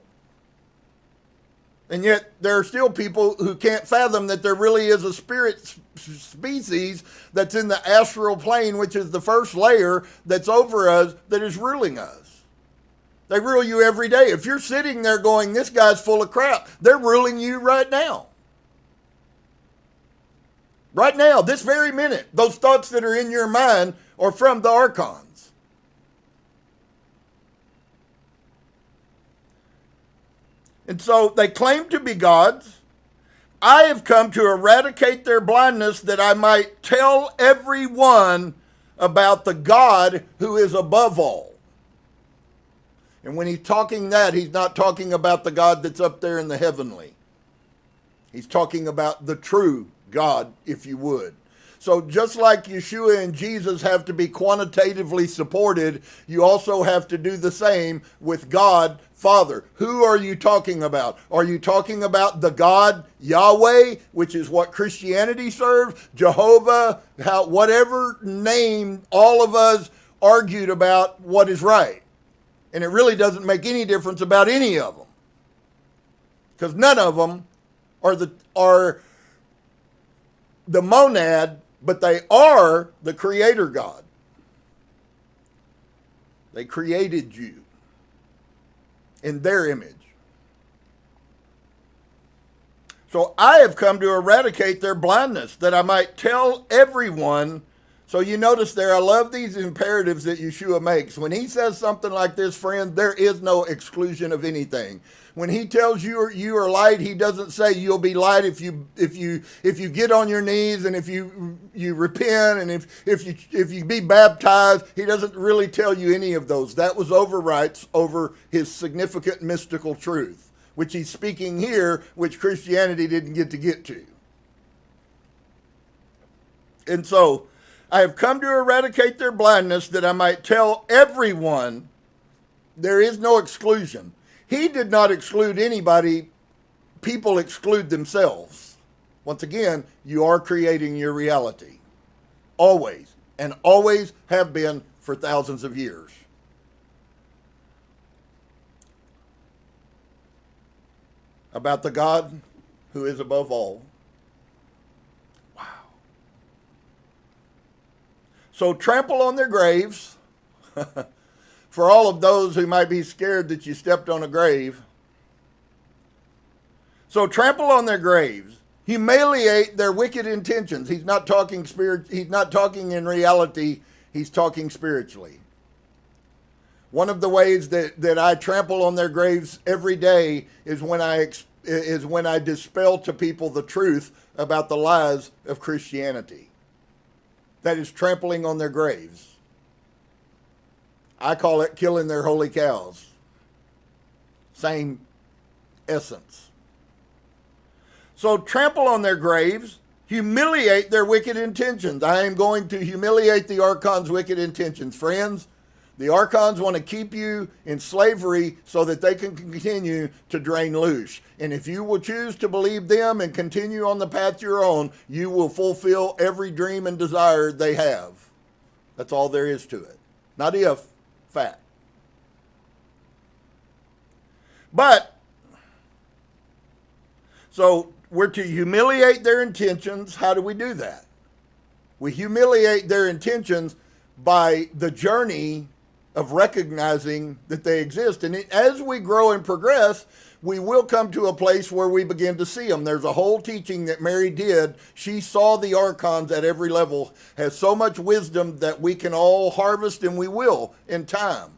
And yet there are still people who can't fathom that there really is a spirit species that's in the astral plane, which is the first layer that's over us, that is ruling us. They rule you every day. If you're sitting there going, this guy's full of crap, they're ruling you right now. Right now, this very minute, those thoughts that are in your mind are from the archons. And so they claim to be gods. I have come to eradicate their blindness, that I might tell everyone about the God who is above all. And when he's talking that, he's not talking about the God that's up there in the heavenly. He's talking about the true God, if you would. So just like Yeshua and Jesus have to be quantitatively supported, you also have to do the same with God, Father. Who are you talking about? Are you talking about the God Yahweh, which is what Christianity serves? Jehovah, whatever name, all of us argued about what is right. And it really doesn't make any difference about any of them, because none of them are the monad, but they are the creator God. They created you in their image. So I have come to eradicate their blindness, that I might tell everyone. So you notice there, I love these imperatives that Yeshua makes. When he says something like this, friend, there is no exclusion of anything. When he tells you are light, he doesn't say you'll be light if you get on your knees, and if you repent, and if you be baptized. He doesn't really tell you any of those. That was overrights over his significant mystical truth, which he's speaking here, which Christianity didn't get to. And so, I have come to eradicate their blindness, that I might tell everyone. There is no exclusion. He did not exclude anybody. People exclude themselves. Once again, you are creating your reality. Always. And always have been for thousands of years. About the God who is above all. So trample on their graves. For all of those who might be scared that you stepped on a grave. So trample on their graves. Humiliate their wicked intentions. He's not talking he's not talking in reality. He's talking spiritually. One of the ways that I trample on their graves every day is when I dispel to people the truth about the lies of Christianity. That is trampling on their graves. I call it killing their holy cows. Same essence. So trample on their graves, humiliate their wicked intentions. I am going to humiliate the archons' wicked intentions. Friends, the archons want to keep you in slavery so that they can continue to drain loose. And if you will choose to believe them and continue on the path you're on, you will fulfill every dream and desire they have. That's all there is to it. Not if, fact. But, so we're to humiliate their intentions. How do we do that? We humiliate their intentions by the journey of recognizing that they exist. And as we grow and progress, we will come to a place where we begin to see them. There's a whole teaching that Mary did. She saw the archons at every level, has so much wisdom that we can all harvest, and we will in time.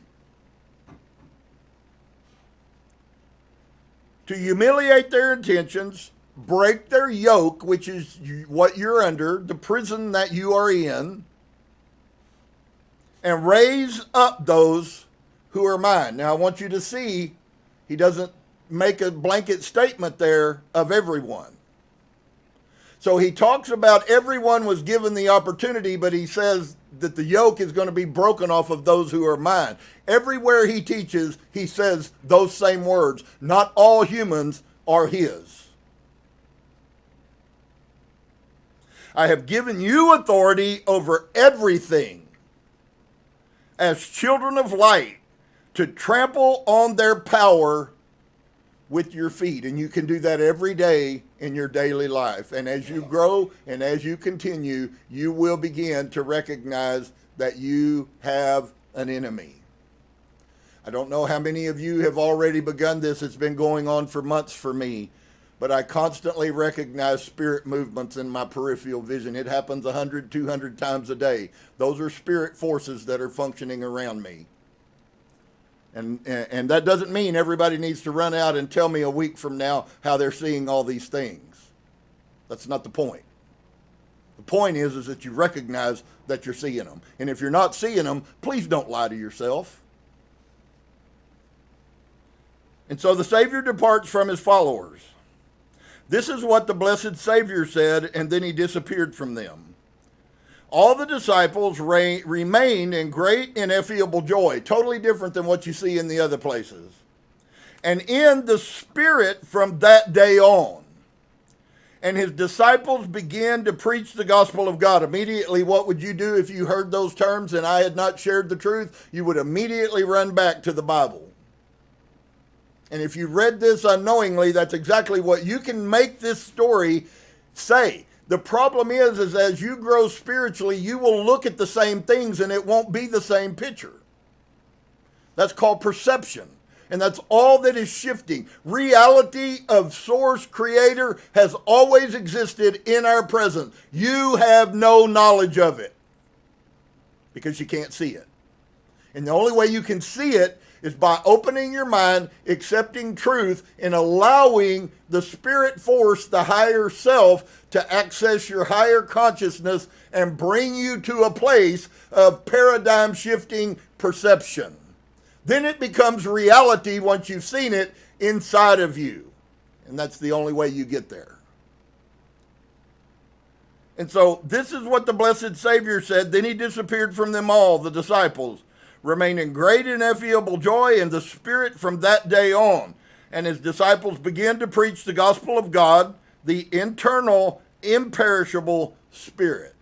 To humiliate their intentions, break their yoke, which is what you're under, the prison that you are in, and raise up those who are mine. Now, I want you to see, he doesn't make a blanket statement there of everyone. So he talks about everyone was given the opportunity, but he says that the yoke is going to be broken off of those who are mine. Everywhere he teaches, he says those same words. Not all humans are his. I have given you authority over everything as children of light to trample on their power with your feet. And you can do that every day in your daily life. And as you grow and as you continue, you will begin to recognize that you have an enemy. I don't know how many of you have already begun this. It's been going on for months for me. But I constantly recognize spirit movements in my peripheral vision. It happens 100, 200 times a day. Those are spirit forces that are functioning around me. And that doesn't mean everybody needs to run out and tell me a week from now how they're seeing all these things. That's not the point. The point is that you recognize that you're seeing them. And if you're not seeing them, please don't lie to yourself. And so the Savior departs from his followers. This is what the blessed Savior said, and then he disappeared from them. All the disciples remained in great ineffable joy, totally different than what you see in the other places. And in the Spirit from that day on. And his disciples began to preach the gospel of God. Immediately, what would you do if you heard those terms and I had not shared the truth? You would immediately run back to the Bible. And if you read this unknowingly, that's exactly what you can make this story say. The problem is as you grow spiritually, you will look at the same things and it won't be the same picture. That's called perception. And that's all that is shifting. Reality of source creator has always existed in our present. You have no knowledge of it because you can't see it. And the only way you can see it is by opening your mind, accepting truth, and allowing the spirit force, the higher self, to access your higher consciousness and bring you to a place of paradigm shifting perception. Then it becomes reality once you've seen it inside of you. And that's the only way you get there. And so this is what the blessed Savior said. Then he disappeared from them all, the disciples, remained in great ineffable joy in the Spirit from that day on. And his disciples began to preach the gospel of God, the internal, imperishable Spirit.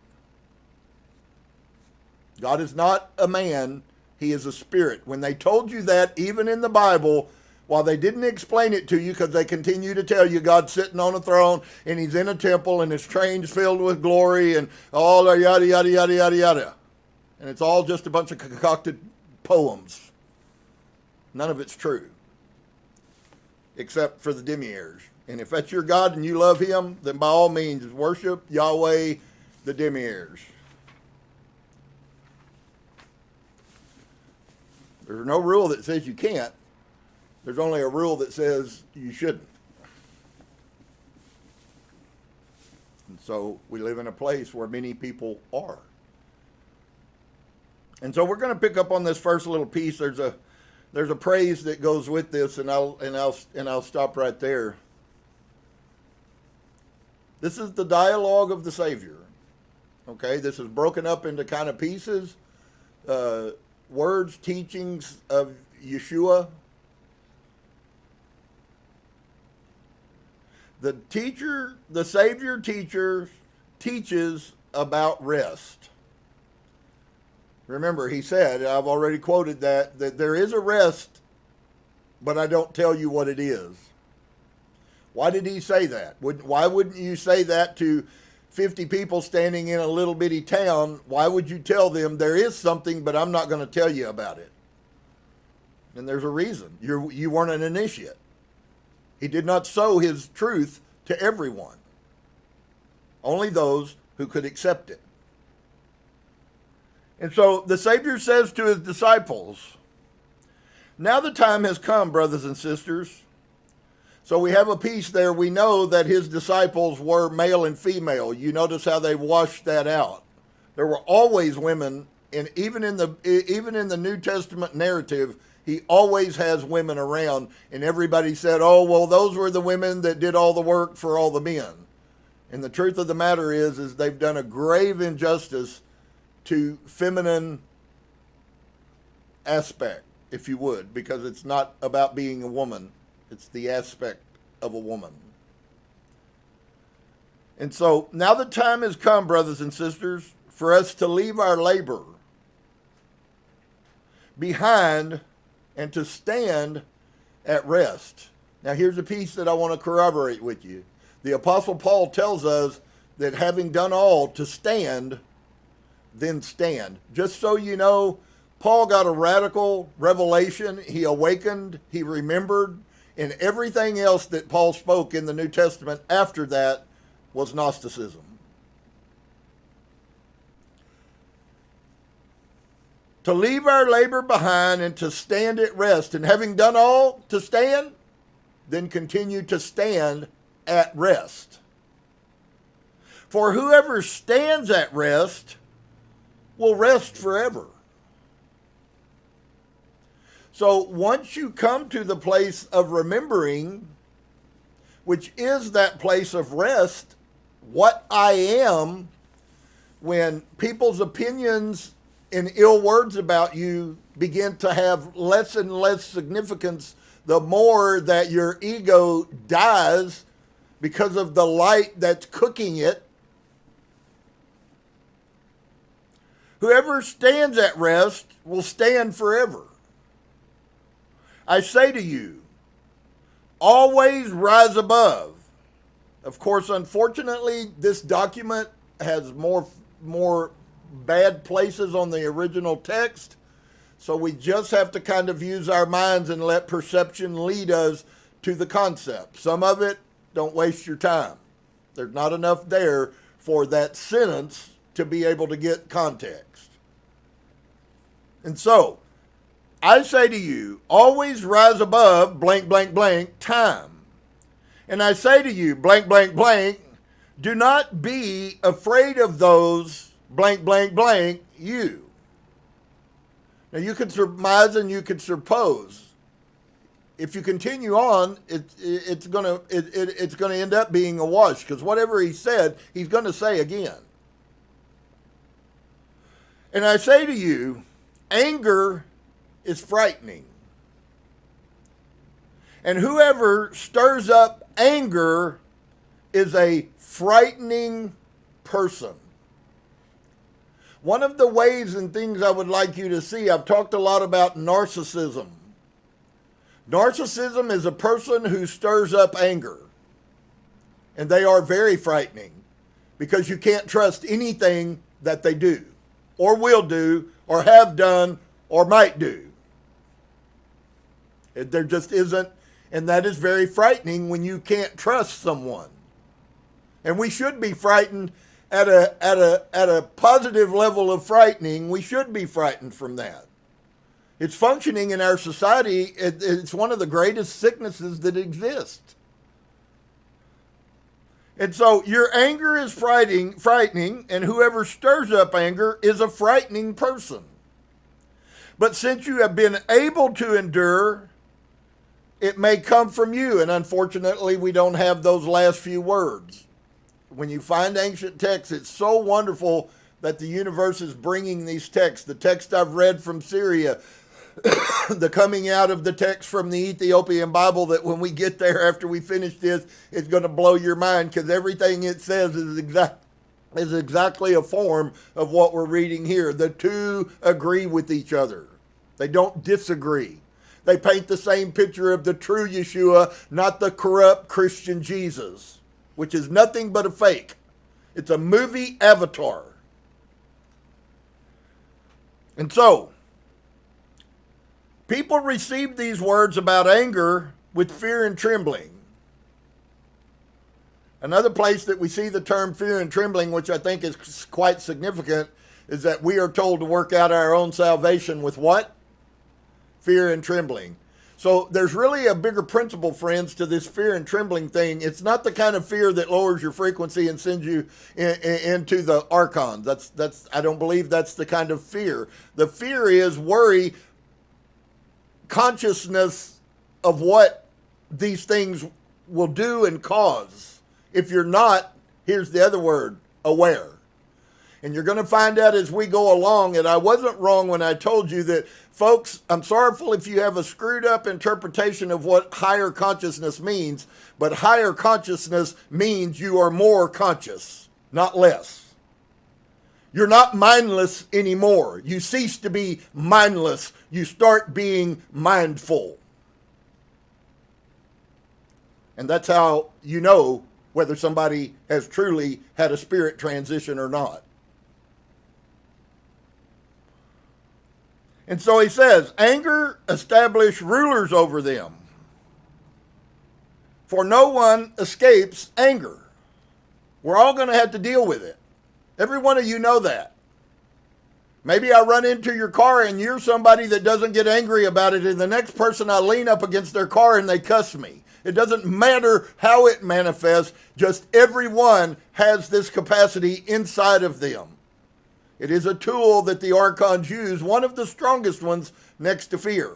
God is not a man, he is a spirit. When they told you that, even in the Bible, while they didn't explain it to you because they continue to tell you God's sitting on a throne and he's in a temple and his train's filled with glory and all the yada, yada, yada, yada, yada. And it's all just a bunch of concocted poems. None of it's true. Except for the demiurge. And if that's your God and you love him, then by all means worship Yahweh, the demiurge. There's no rule that says you can't. There's only a rule that says you shouldn't. And so we live in a place where many people are. And so we're going to pick up on this first little piece. There's a praise that goes with this, and I'll stop right there. This is the dialogue of the Savior. Okay, this is broken up into kind of pieces, words, teachings of Yeshua. The Savior teaches about rest. Remember, he said, I've already quoted that there is a rest, but I don't tell you what it is. Why did he say that? Why wouldn't you say that to 50 people standing in a little bitty town? Why would you tell them there is something, but I'm not going to tell you about it? And there's a reason. You weren't an initiate. He did not sow his truth to everyone. Only those who could accept it. And so the Savior says to his disciples, now the time has come, brothers and sisters. So we have a piece there. We know that his disciples were male and female. You notice how they washed that out. There were always women, and even in the New Testament narrative, he always has women around. And everybody said, oh, well, those were the women that did all the work for all the men. And the truth of the matter is they've done a grave injustice to feminine aspect, if you would, because it's not about being a woman. It's the aspect of a woman. And so now the time has come, brothers and sisters, for us to leave our labor behind and to stand at rest. Now here's a piece that I want to corroborate with you. The Apostle Paul tells us that having done all to stand, then stand. Just so you know, Paul got a radical revelation. He awakened, he remembered, and everything else that Paul spoke in the New Testament after that was Gnosticism. To leave our labor behind and to stand at rest. And having done all to stand, then continue to stand at rest. For whoever stands at rest will rest forever. So once you come to the place of remembering, which is that place of rest, what I am, when people's opinions and ill words about you begin to have less and less significance, the more that your ego dies because of the light that's cooking it. Whoever stands at rest will stand forever. I say to you, always rise above. Of course, unfortunately, this document has more bad places on the original text, so we just have to kind of use our minds and let perception lead us to the concept. Some of it, don't waste your time. There's not enough there for that sentence to be able to get context. And so, I say to you, always rise above blank, blank, blank time. And I say to you, blank, blank, blank, do not be afraid of those blank, blank, blank, you. Now you can surmise and you can suppose. If you continue on, it's gonna end up being a wash, because whatever he said, he's going to say again. And I say to you, anger is frightening. And whoever stirs up anger is a frightening person. One of the ways and things I would like you to see, I've talked a lot about narcissism. Narcissism is a person who stirs up anger. And they are very frightening because you can't trust anything that they do or will do or have done or might do. There just isn't, and that is very frightening when you can't trust someone. And we should be frightened at a positive level of frightening. We should be frightened from that. It's functioning in our society. It's one of the greatest sicknesses that exist. And so your anger is frightening, and whoever stirs up anger is a frightening person. But since you have been able to endure, it may come from you. And unfortunately, we don't have those last few words. When you find ancient texts, it's so wonderful that the universe is bringing these texts. The text I've read from Syria, the coming out of the text from the Ethiopian Bible, that when we get there after we finish this, it's going to blow your mind, because everything it says is is exactly a form of what we're reading here. The two agree with each other. They don't disagree. They paint the same picture of the true Yeshua, not the corrupt Christian Jesus, which is nothing but a fake. It's a movie avatar. And so, people received these words about anger with fear and trembling. Another place that we see the term fear and trembling, which I think is quite significant, is that we are told to work out our own salvation with what? Fear and trembling. So there's really a bigger principle, friends, to this fear and trembling thing. It's not the kind of fear that lowers your frequency and sends you into the archon. I don't believe that's the kind of fear. The fear is worry, consciousness of what these things will do and cause. If you're not, here's the other word, aware. And you're going to find out as we go along, and I wasn't wrong when I told you that, folks, I'm sorrowful if you have a screwed up interpretation of what higher consciousness means, but higher consciousness means you are more conscious, not less. You're not mindless anymore. You cease to be mindless. You start being mindful. And that's how you know whether somebody has truly had a spirit transition or not. And so he says, anger established rulers over them. For no one escapes anger. We're all going to have to deal with it. Every one of you know that. Maybe I run into your car and you're somebody that doesn't get angry about it, and the next person I lean up against their car and they cuss me. It doesn't matter how it manifests, just everyone has this capacity inside of them. It is a tool that the archons use, one of the strongest ones next to fear.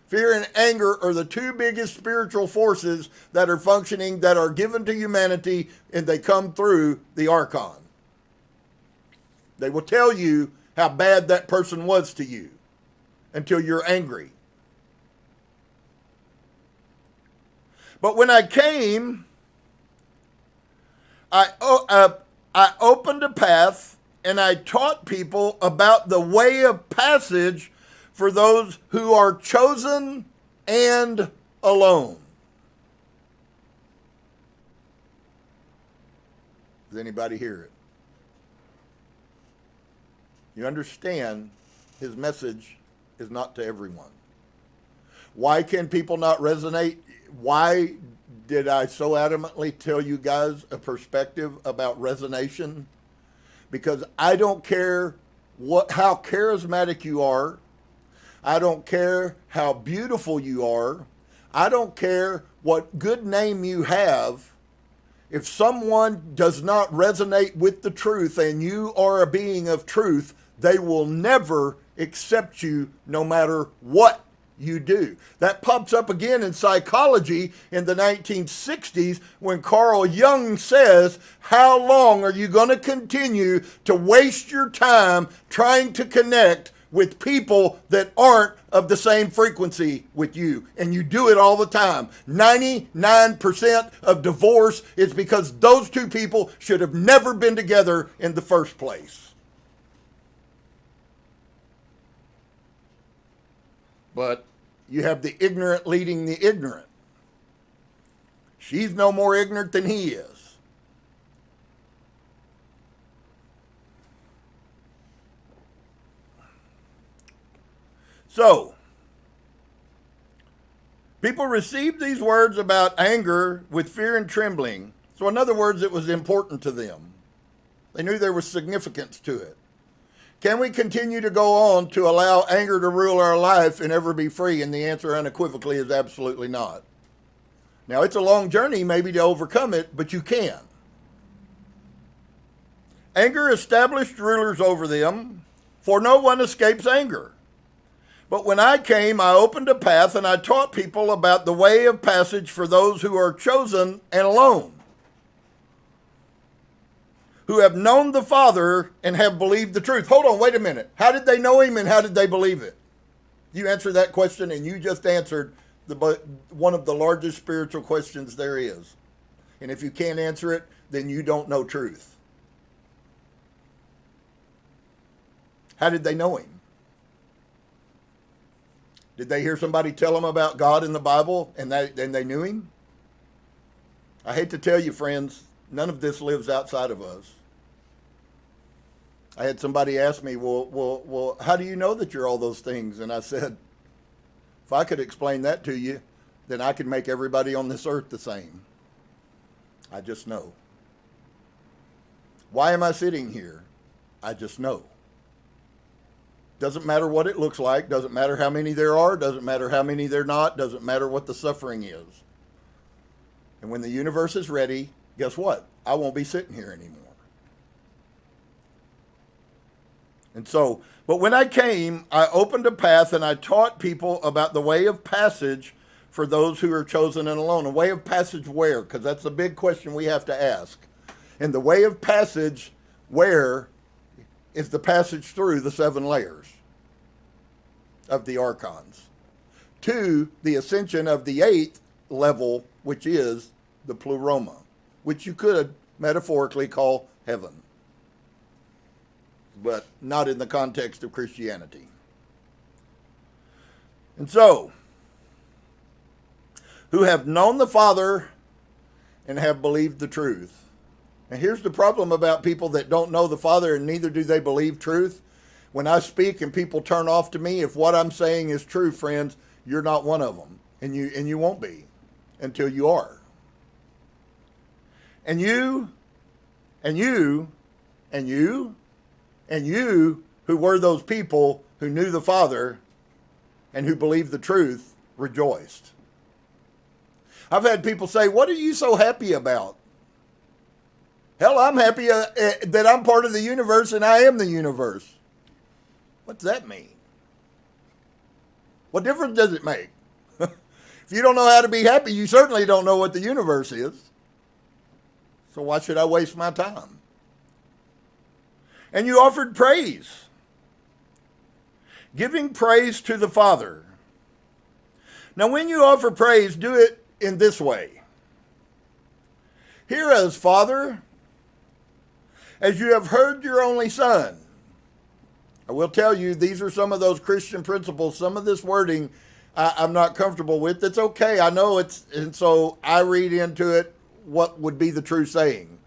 Fear and anger are the two biggest spiritual forces that are functioning, that are given to humanity, and they come through the archon. They will tell you how bad that person was to you until you're angry. But when I came, I opened a path and I taught people about the way of passage for those who are chosen and alone. Does anybody hear it? You understand his message is not to everyone. Why can people not resonate? Why did I so adamantly tell you guys a perspective about resonation? Because I don't care how charismatic you are. I don't care how beautiful you are. I don't care what good name you have. If someone does not resonate with the truth and you are a being of truth, they will never accept you no matter what you do. That pops up again in psychology in the 1960s when Carl Jung says, how long are you going to continue to waste your time trying to connect with people that aren't of the same frequency with you? And you do it all the time. 99% of divorce is because those two people should have never been together in the first place. But you have the ignorant leading the ignorant. She's no more ignorant than he is. So, people received these words about anger with fear and trembling. So in other words, it was important to them. They knew there was significance to it. Can we continue to go on to allow anger to rule our life and ever be free? And the answer unequivocally is absolutely not. Now, it's a long journey maybe to overcome it, but you can. Anger established rulers over them, for no one escapes anger. But when I came, I opened a path and I taught people about the way of passage for those who are chosen and alone, who have known the Father and have believed the truth. Hold on, wait a minute. How did they know him and how did they believe it? You answer that question and you just answered one of the largest spiritual questions there is. And if you can't answer it, then you don't know truth. How did they know him? Did they hear somebody tell them about God in the Bible and they knew him? I hate to tell you, friends, none of this lives outside of us. I had somebody ask me, well, how do you know that you're all those things? And I said, if I could explain that to you, then I could make everybody on this earth the same. I just know. Why am I sitting here? I just know. Doesn't matter what it looks like, doesn't matter how many there are, doesn't matter how many there not, doesn't matter what the suffering is. And when the universe is ready, guess what? I won't be sitting here anymore. And so, but when I came, I opened a path and I taught people about the way of passage for those who are chosen and alone. A way of passage where? Because that's the big question we have to ask. And the way of passage where is the passage through the 7 layers of the archons to the ascension of the 8th level, which is the pleroma, which you could metaphorically call heaven, but not in the context of Christianity. And so, who have known the Father and have believed the truth. And here's the problem about people that don't know the Father and neither do they believe truth. When I speak and people turn off to me, if what I'm saying is true, friends, you're not one of them. And you won't be until you are. And you, and you, and you, and you who were those people who knew the Father and who believed the truth rejoiced. I've had people say, what are you so happy about? Hell, I'm happy that I'm part of the universe and I am the universe. What's that mean? What difference does it make? If you don't know how to be happy, you certainly don't know what the universe is. So why should I waste my time? And you offered praise. Giving praise to the Father. Now when you offer praise, do it in this way. Hear us, Father, as you have heard your only Son. I will tell you, these are some of those Christian principles. Some of this wording I'm not comfortable with. It's okay. I know it's, and so I read into it what would be the true saying.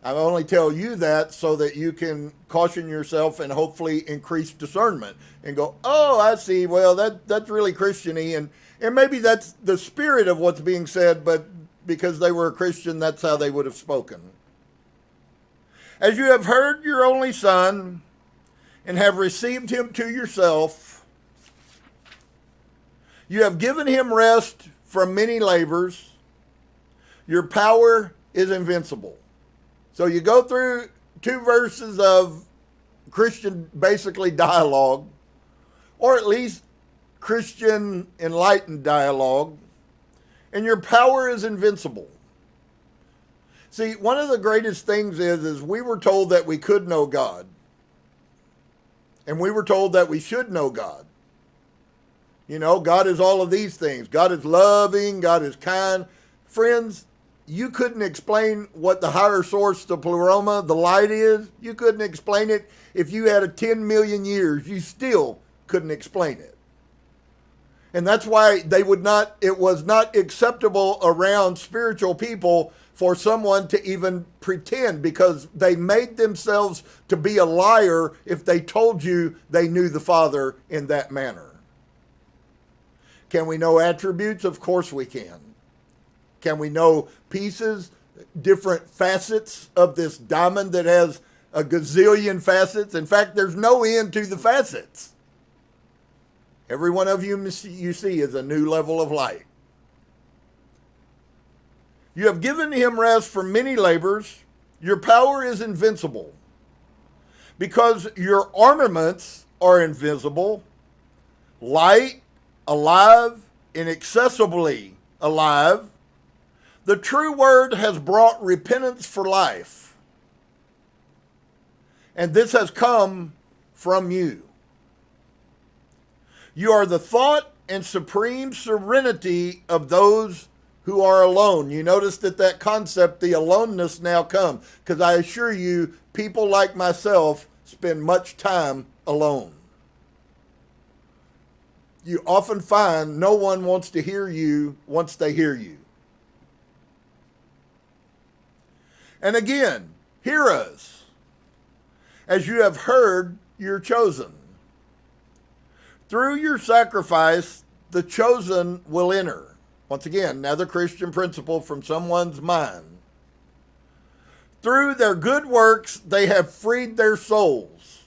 I only tell you that so that you can caution yourself and hopefully increase discernment and go, oh, I see. Well, that's really Christian-y. And maybe that's the spirit of what's being said, but because they were a Christian, that's how they would have spoken. As you have heard your only Son and have received him to yourself, you have given him rest from many labors. Your power is invincible. So you go through 2 verses of Christian, basically dialogue, or at least Christian enlightened dialogue, and your power is invincible. See, one of the greatest things is we were told that we could know God. And we were told that we should know God. You know, God is all of these things. God is loving. God is kind. Friends, you couldn't explain what the higher source, the pleroma, the light is. You couldn't explain it. If you had a 10 million years, you still couldn't explain it. And that's why it was not acceptable around spiritual people for someone to even pretend, because they made themselves to be a liar if they told you they knew the Father in that manner. Can we know attributes? Of course we can. Can we know pieces, different facets of this diamond that has a gazillion facets? In fact, there's no end to the facets. Every one of you see is a new level of light. You have given him rest from many labors. Your power is invincible. Because your armaments are invisible, light, alive, inaccessibly alive, the true word has brought repentance for life. And this has come from you. You are the thought and supreme serenity of those who are alone. You notice that concept, the aloneness, now comes. Because I assure you, people like myself spend much time alone. You often find no one wants to hear you once they hear you. And again, hear us. As you have heard, you're chosen. Through your sacrifice, the chosen will enter. Once again, another Christian principle from someone's mind. Through their good works, they have freed their souls.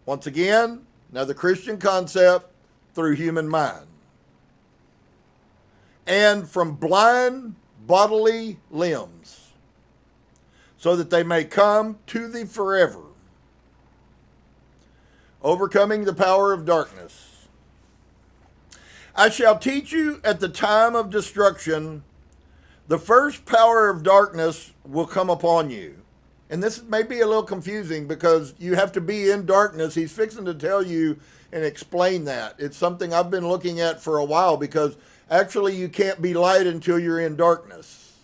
Once again, another Christian concept through human mind. And from blind bodily limbs, so that they may come to thee forever. Overcoming the power of darkness. I shall teach you at the time of destruction, the first power of darkness will come upon you. And this may be a little confusing because you have to be in darkness. He's fixing to tell you and explain that. It's something I've been looking at for a while because actually you can't be light until you're in darkness.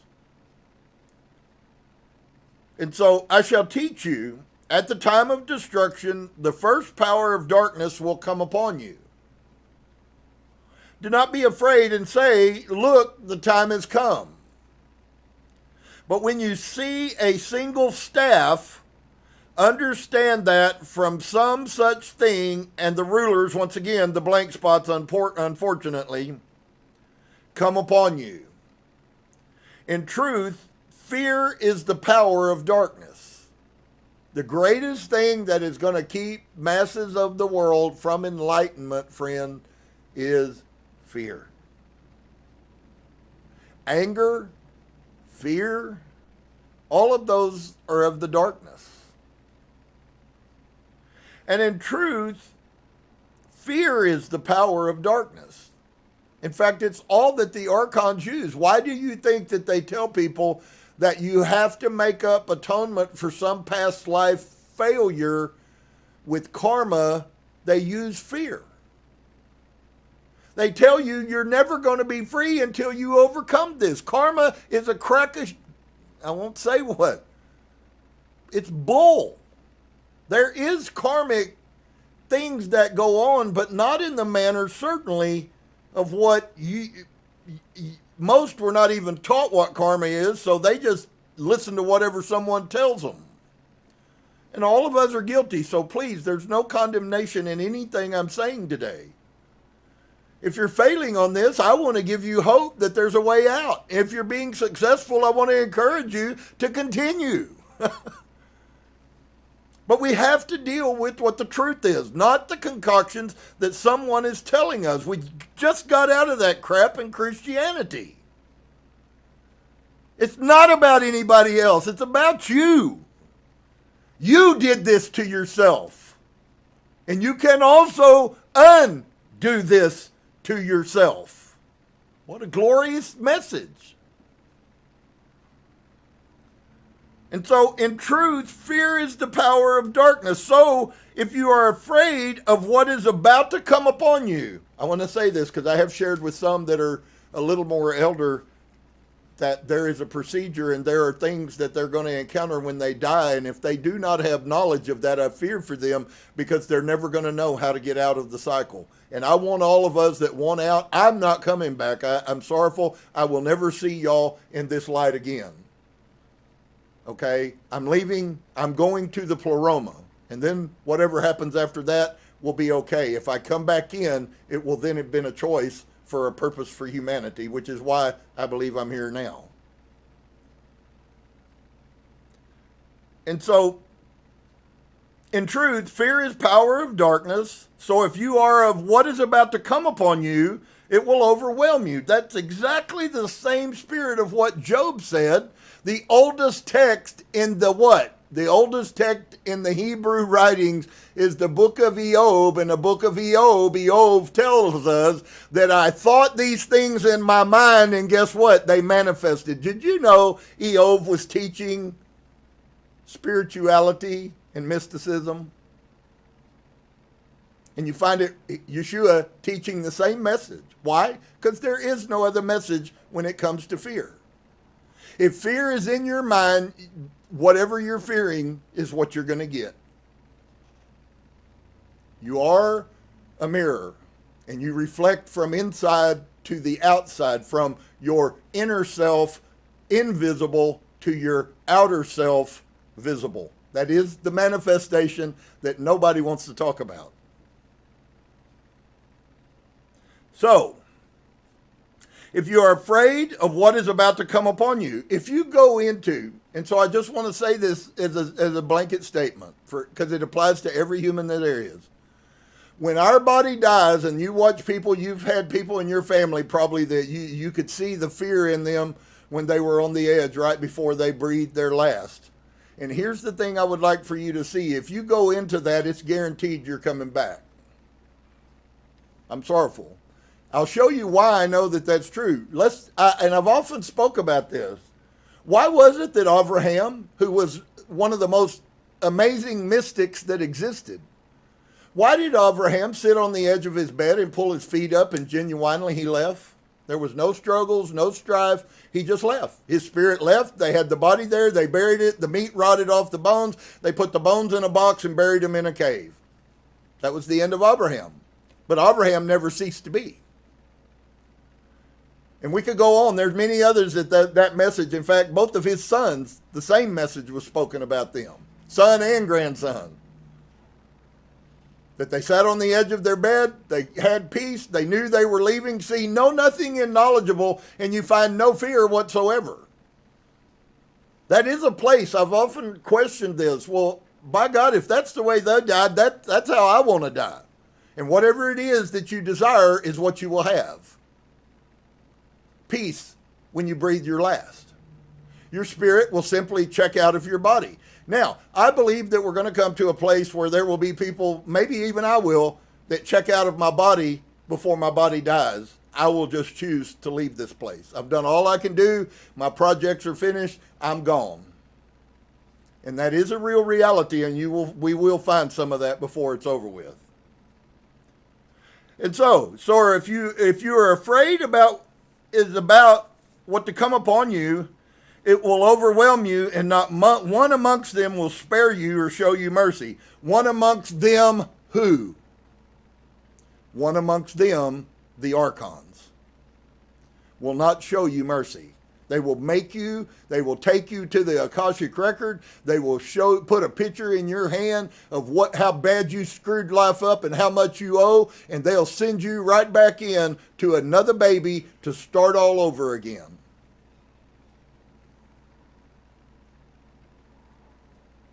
And so I shall teach you at the time of destruction, the first power of darkness will come upon you. Do not be afraid and say, look, the time has come. But when you see a single staff, understand that from some such thing, and the rulers, once again, the blank spots, unfortunately, come upon you. In truth, fear is the power of darkness. The greatest thing that is going to keep masses of the world from enlightenment, friend, is fear. Anger, fear, all of those are of the darkness. And in truth, fear is the power of darkness. In fact, it's all that the archons use. Why do you think that they tell people that you have to make up atonement for some past life failure with karma? They use fear. They tell you you're never going to be free until you overcome this. Karma is a crackish, I won't say what. It's bull. There is karmic things that go on, but not in the manner, certainly, of what most were not even taught what karma is, so they just listen to whatever someone tells them. And all of us are guilty, so please, there's no condemnation in anything I'm saying today. If you're failing on this, I want to give you hope that there's a way out. If you're being successful, I want to encourage you to continue. But we have to deal with what the truth is, not the concoctions that someone is telling us. We just got out of that crap in Christianity. It's not about anybody else. It's about you. You did this to yourself. And you can also undo this to yourself. What a glorious message. And so, in truth, fear is the power of darkness. So, if you are afraid of what is about to come upon you, I want to say this because I have shared with some that are a little more elder that there is a procedure and there are things that they're going to encounter when they die. And if they do not have knowledge of that, I fear for them because they're never going to know how to get out of the cycle. And I want all of us that want out, I'm not coming back. I'm sorrowful. I will never see y'all in this light again. Okay? I'm leaving. I'm going to the pleroma. And then whatever happens after that will be okay. If I come back in, it will then have been a choice for a purpose for humanity, which is why I believe I'm here now. And so, in truth, fear is power of darkness. So if you are of what is about to come upon you, it will overwhelm you. That's exactly the same spirit of what Job said. The oldest text in the what? The oldest text in the Hebrew writings is the book of Eob. And the book of Eob tells us that I thought these things in my mind, and guess what? They manifested. Did you know Eob was teaching spirituality and mysticism? And you find it, Yahusha teaching the same message. Why? Because there is no other message when it comes to fear. If fear is in your mind, whatever you're fearing is what you're going to get. You are a mirror, and you reflect from inside to the outside, from your inner self invisible to your outer self visible. That is the manifestation that nobody wants to talk about. So, if you are afraid of what is about to come upon you, if you go into, and so I just want to say this as a blanket statement, because it applies to every human that there is. When our body dies, and you watch people, you've had people in your family probably that you could see the fear in them when they were on the edge right before they breathed their last. And here's the thing I would like for you to see. If you go into that, it's guaranteed you're coming back. I'm sorrowful. I'll show you why I know that that's true. And I've often spoke about this. Why was it that Abraham, who was one of the most amazing mystics that existed, why did Abraham sit on the edge of his bed and pull his feet up and genuinely he left? There was no struggles, no strife. He just left. His spirit left. They had the body there. They buried it. The meat rotted off the bones. They put the bones in a box and buried them in a cave. That was the end of Abraham. But Abraham never ceased to be. And we could go on. There's many others that message. In fact, both of his sons, the same message was spoken about them. Son and grandson. That they sat on the edge of their bed, they had peace, they knew they were leaving. See, know nothing and knowledgeable, and you find no fear whatsoever. That is a place. I've often questioned this. Well, by God, if that's the way they died, that's how I want to die. And whatever it is that you desire is what you will have. Peace when you breathe your last. Your spirit will simply check out of your body. Now, I believe that we're going to come to a place where there will be people, maybe even I will, that check out of my body before my body dies. I will just choose to leave this place. I've done all I can do. My projects are finished. I'm gone. And that is a real reality, and we will find some of that before it's over with. And so if you are afraid about what to come upon you, it will overwhelm you, and not one amongst them will spare you or show you mercy. One amongst them who? One amongst them, the archons, will not show you mercy. They will they will take you to the Akashic record. They will put a picture in your hand of how bad you screwed life up and how much you owe, and they'll send you right back in to another baby to start all over again.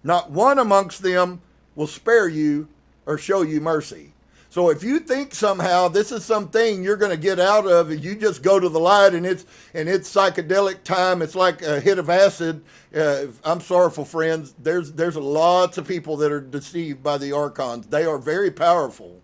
Not one amongst them will spare you or show you mercy. So if you think somehow this is something you're going to get out of, and you just go to the light and it's psychedelic time, it's like a hit of acid. I'm sorrowful, friends. There's lots of people that are deceived by the archons. They are very powerful.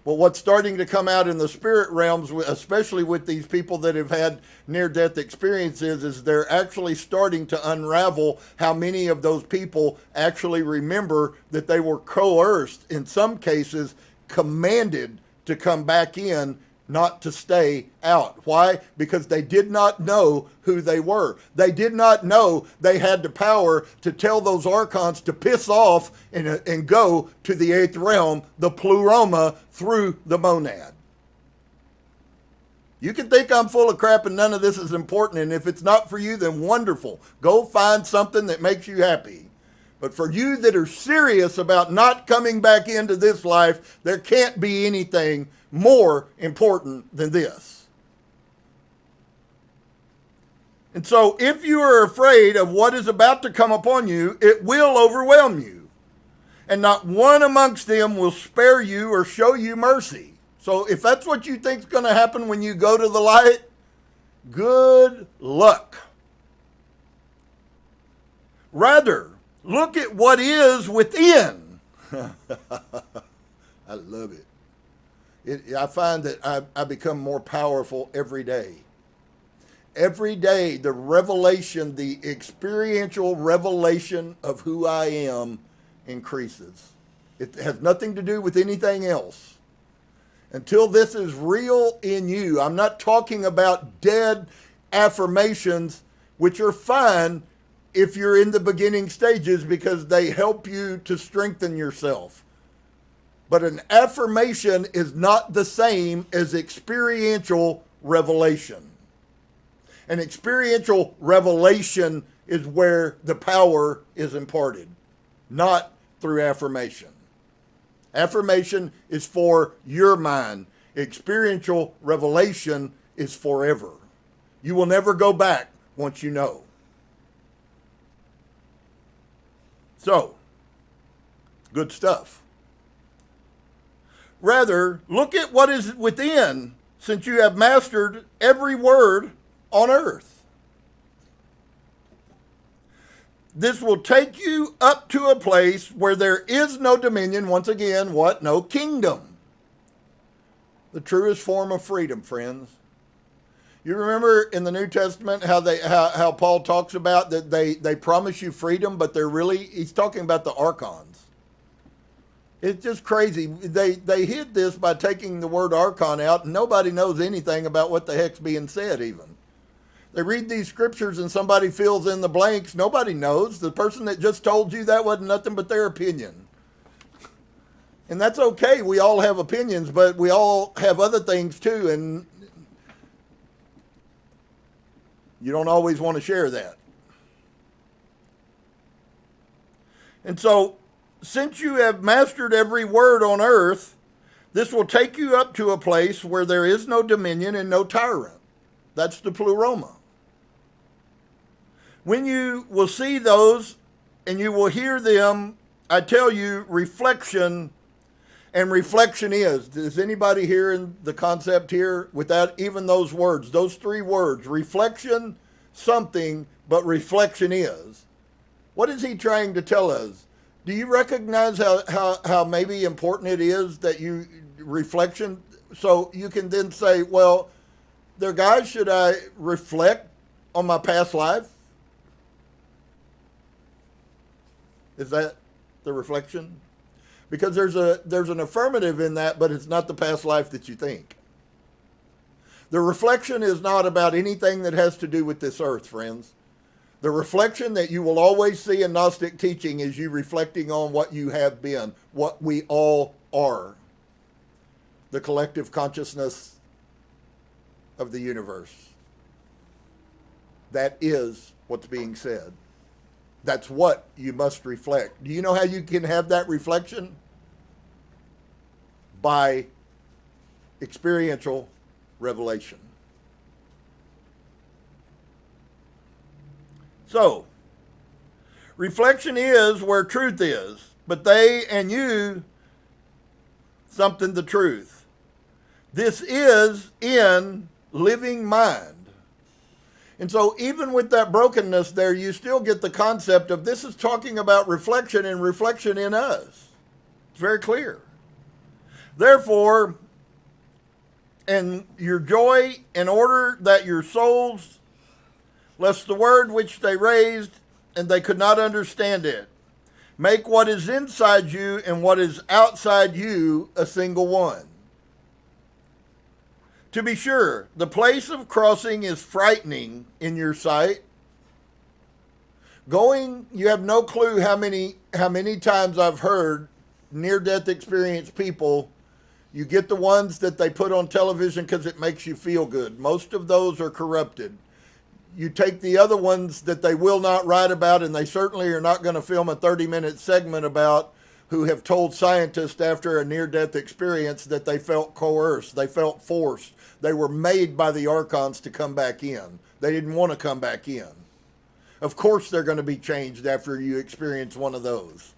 But what's starting to come out in the spirit realms, especially with these people that have had near-death experiences, is they're actually starting to unravel how many of those people actually remember that they were coerced, in some cases commanded to come back in, not to stay out. Why? Because they did not know who they were. They did not know they had the power to tell those archons to piss off and go to the eighth realm, the pleroma, through the monad. You can think I'm full of crap and none of this is important, and if it's not for you, then wonderful. Go find something that makes you happy. But for you that are serious about not coming back into this life, there can't be anything more important than this. And so if you are afraid of what is about to come upon you, it will overwhelm you. And not one amongst them will spare you or show you mercy. So if that's what you think is going to happen when you go to the light, good luck. Rather, look at what is within. I love it. I find that I become more powerful every day. Every day, the revelation, the experiential revelation of who I am increases. It has nothing to do with anything else. Until this is real in you, I'm not talking about dead affirmations, which are fine if you're in the beginning stages because they help you to strengthen yourself. But an affirmation is not the same as experiential revelation. An experiential revelation is where the power is imparted, not through affirmation. Affirmation is for your mind. Experiential revelation is forever. You will never go back once you know. So, good stuff. Rather, look at what is within, since you have mastered every word on earth. This will take you up to a place where there is no dominion. Once again, what? No kingdom. The truest form of freedom, friends. You remember in the New Testament how Paul talks about that they promise you freedom, but he's talking about the archons. It's just crazy. They hid this by taking the word archon out, and nobody knows anything about what the heck's being said even. They read these scriptures and somebody fills in the blanks. Nobody knows. The person that just told you that wasn't nothing but their opinion. And that's okay. We all have opinions, but we all have other things too, and you don't always want to share that. And so, since you have mastered every word on earth, this will take you up to a place where there is no dominion and no tyrant. That's the pleroma. When you will see those and you will hear them, I tell you, reflection, and reflection is anybody hearing the concept here without even those words, those three words, reflection, something, but reflection is. What is he trying to tell us? Do you recognize how maybe important it is that you reflection? So you can then say, well, guys, should I reflect on my past life? Is that the reflection? Because there's an affirmative in that, but it's not the past life that you think. The reflection is not about anything that has to do with this earth, friends. The reflection that you will always see in Gnostic teaching is you reflecting on what you have been, what we all are. The collective consciousness of the universe. That is what's being said. That's what you must reflect. Do you know how you can have that reflection? By experiential revelation. So, reflection is where truth is, but they and you, something the truth. This is in living mind. And so even with that brokenness there, you still get the concept of this is talking about reflection and reflection in us. It's very clear. Therefore, and your joy, in order that your souls, lest the word which they raised, and they could not understand it, make what is inside you and what is outside you a single one. To be sure, the place of crossing is frightening in your sight. You have no clue how many times I've heard near-death experience people. You get the ones that they put on television because it makes you feel good. Most of those are corrupted. You take the other ones that they will not write about, and they certainly are not going to film a 30-minute segment about, who have told scientists after a near-death experience that they felt coerced, they felt forced. They were made by the archons to come back in. They didn't want to come back in. Of course they're going to be changed after you experience one of those.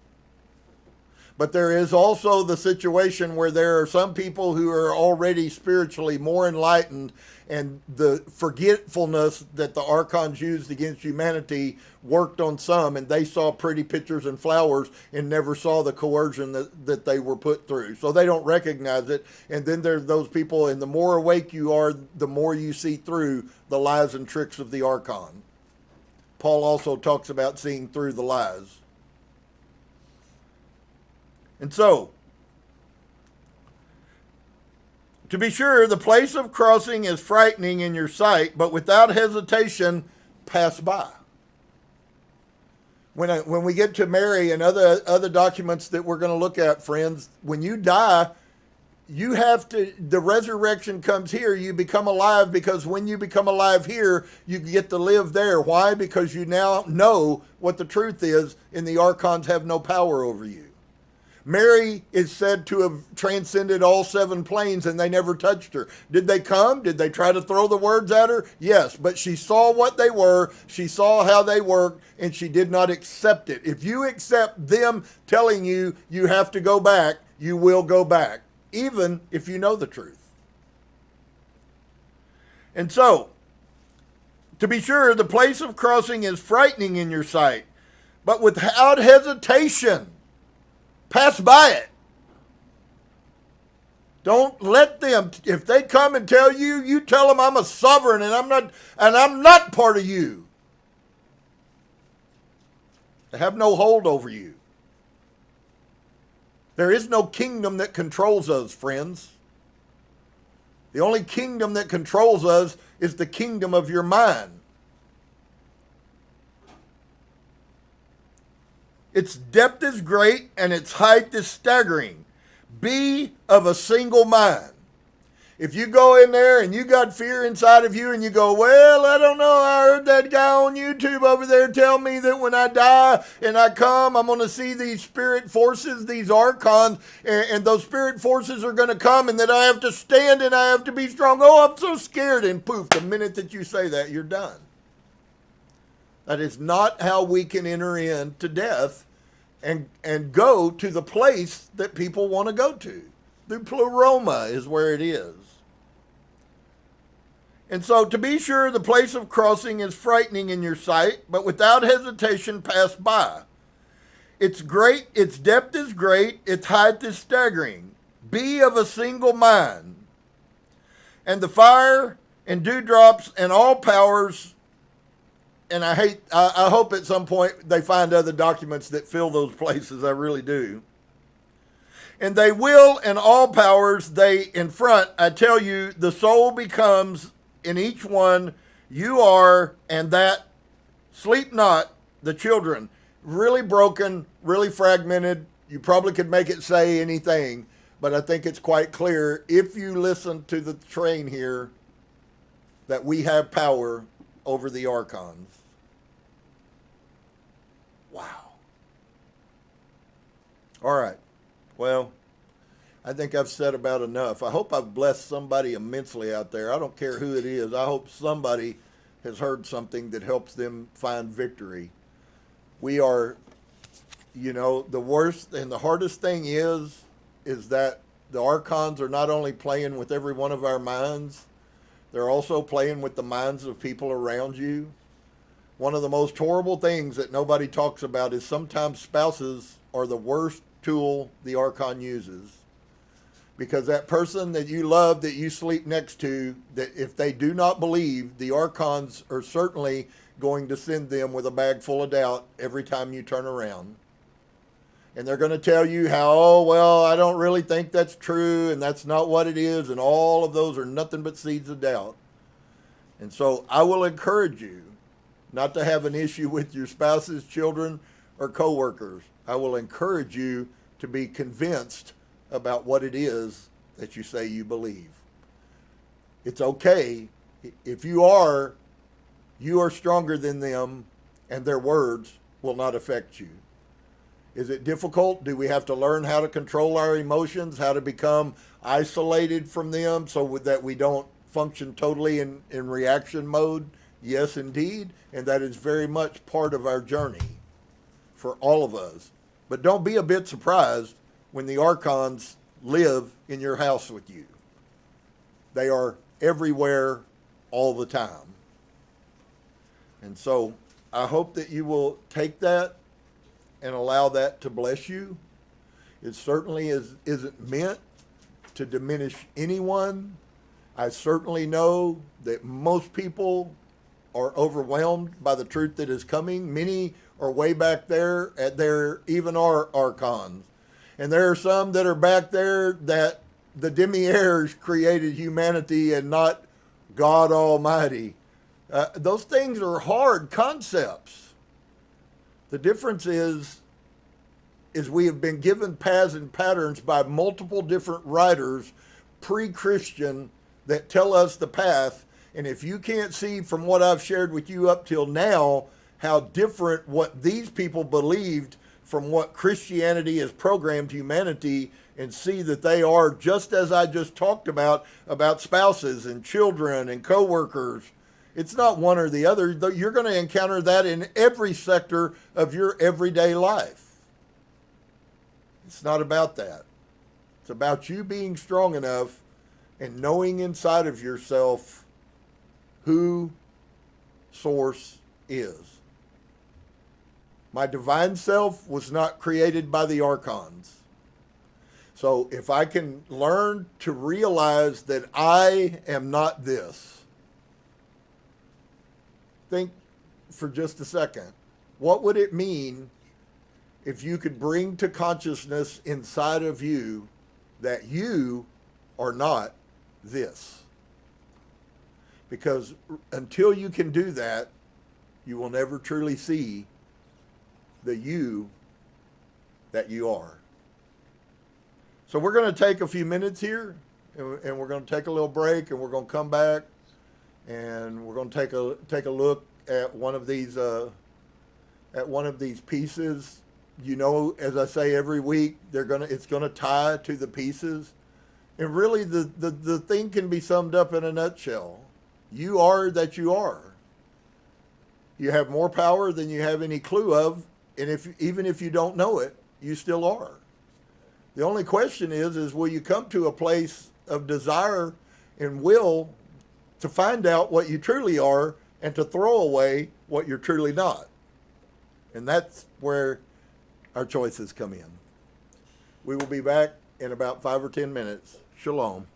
But there is also the situation where there are some people who are already spiritually more enlightened, and the forgetfulness that the archons used against humanity worked on some, and they saw pretty pictures and flowers and never saw the coercion that they were put through. So they don't recognize it. And then there's those people, and the more awake you are, the more you see through the lies and tricks of the archon. Paul also talks about seeing through the lies. And so, to be sure, the place of crossing is frightening in your sight, but without hesitation, pass by. When we get to Mary and other documents that we're going to look at, friends, when you die, you have to, the resurrection comes here. You become alive, because when you become alive here, you get to live there. Why? Because you now know what the truth is, and the archons have no power over you. Mary is said to have transcended all 7 planes, and they never touched her. Did they come? Did they try to throw the words at her? Yes, but she saw what they were. She saw how they worked, and she did not accept it. If you accept them telling you you have to go back, you will go back, even if you know the truth. And so, to be sure, the place of crossing is frightening in your sight, but without hesitation, pass by it. Don't let them, if they come and tell you, you tell them, I'm a sovereign and I'm not part of you. They have no hold over you. There is no kingdom that controls us, friends. The only kingdom that controls us is the kingdom of your mind. Its depth is great and its height is staggering. Be of a single mind. If you go in there and you got fear inside of you and you go, well, I don't know, I heard that guy on YouTube over there tell me that when I die and I come, I'm going to see these spirit forces, these archons, and those spirit forces are going to come, and that I have to stand and I have to be strong. Oh, I'm so scared. And poof, the minute that you say that, you're done. That is not how we can enter into death and go to the place that people want to go to. The pleroma is where it is. And so, to be sure, the place of crossing is frightening in your sight, but without hesitation pass by. It's great, its depth is great, its height is staggering. Be of a single mind. And the fire and dewdrops and all powers, and I hope at some point they find other documents that fill those places. I really do. And they will, and all powers they in front. I tell you, the soul becomes in each one, you are, and that sleep not, the children. Really broken, really fragmented. You probably could make it say anything, but I think it's quite clear, if you listen to the train here, that we have power over the archons. Wow. All right. Well, I think I've said about enough. I hope I've blessed somebody immensely out there. I don't care who it is. I hope somebody has heard something that helps them find victory. We are, the worst and the hardest thing is that the archons are not only playing with every one of our minds, they're also playing with the minds of people around you. One of the most horrible things that nobody talks about is sometimes spouses are the worst tool the archon uses. Because that person that you love, that you sleep next to, that if they do not believe, the archons are certainly going to send them with a bag full of doubt every time you turn around. And they're going to tell you how, oh, well, I don't really think that's true, and that's not what it is, and all of those are nothing but seeds of doubt. And so I will encourage you not to have an issue with your spouses, children, or coworkers. I will encourage you to be convinced about what it is that you say you believe. It's okay. If you are stronger than them, and their words will not affect you. Is it difficult? Do we have to learn how to control our emotions, how to become isolated from them so that we don't function totally in reaction mode? Yes, indeed. And that is very much part of our journey for all of us. But don't be a bit surprised when the archons live in your house with you. They are everywhere all the time. And so I hope that you will take that and allow that to bless you. It certainly isn't meant to diminish anyone. I certainly know that most people are overwhelmed by the truth that is coming. Many are way back there at even our archons. And there are some that are back there that the demi-heirs created humanity and not God Almighty. Those things are hard concepts. The difference is we have been given paths and patterns by multiple different writers, pre-Christian, that tell us the path. And if you can't see from what I've shared with you up till now, how different what these people believed from what Christianity has programmed humanity, and see that they are, just as I just talked about spouses and children and coworkers. It's not one or the other. You're going to encounter that in every sector of your everyday life. It's not about that. It's about you being strong enough and knowing inside of yourself who Source is. My divine self was not created by the archons. So if I can learn to realize that I am not this, think for just a second, what would it mean if you could bring to consciousness inside of you that you are not this? Because until you can do that, you will never truly see the you that you are. So we're going to take a few minutes here, and we're going to take a little break, and we're going to come back, and we're going to take a look at one of these pieces. You know, as I say every week, it's going to tie to the pieces, and really the thing can be summed up in a nutshell. You are that you are. You have more power than you have any clue of, and even if you don't know it, you still are. The only question is will you come to a place of desire and will to find out what you truly are and to throw away what you're truly not? And that's where our choices come in. We will be back in about 5 or 10 minutes. Shalom.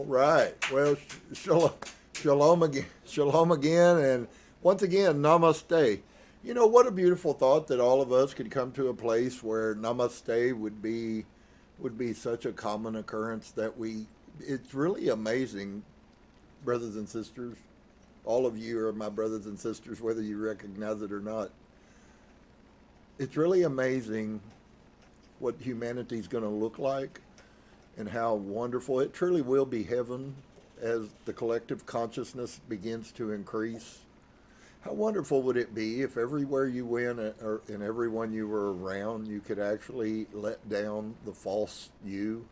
right. Well, shalom again, and once again, namaste. You know, what a beautiful thought that all of us could come to a place where namaste would be such a common occurrence that it's really amazing, brothers and sisters. All of you are my brothers and sisters, whether you recognize it or not. It's really amazing what humanity's going to look like and how wonderful it truly will be heaven as the collective consciousness begins to increase. How wonderful would it be if everywhere you went or and everyone you were around, you could actually let down the false you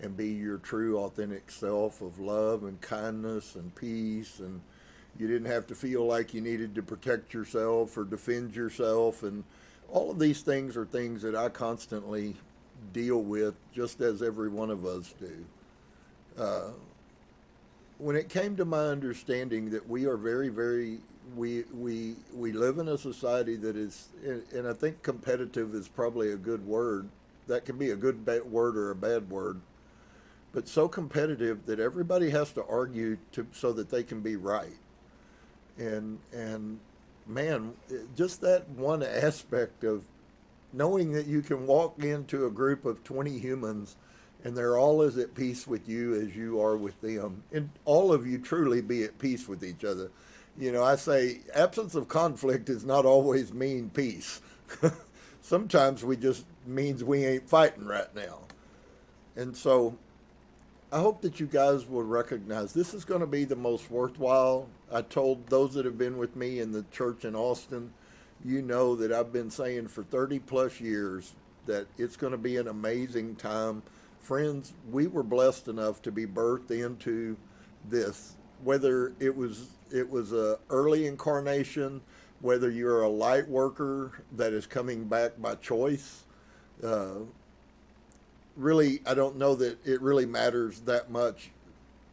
and be your true authentic self of love and kindness and peace, and you didn't have to feel like you needed to protect yourself or defend yourself. And all of these things are things that I constantly deal with, just as every one of us do. When it came to my understanding that we are very, very, we live in a society that is, and I think competitive is probably a good word. That can be a good word or a bad word, but so competitive that everybody has to argue so that they can be right. And man, just that one aspect of knowing that you can walk into a group of 20 humans and they're all as at peace with you as you are with them, and all of you truly be at peace with each other. You know, I say absence of conflict does not always mean peace. Sometimes we just means we ain't fighting right now. And so I hope that you guys will recognize this is going to be the most worthwhile. I told those that have been with me in the church in Austin, you know that I've been saying for 30 plus years that it's going to be an amazing time. Friends, we were blessed enough to be birthed into this, whether it was a early incarnation, whether you're a light worker that is coming back by choice. Really, I don't know that it really matters that much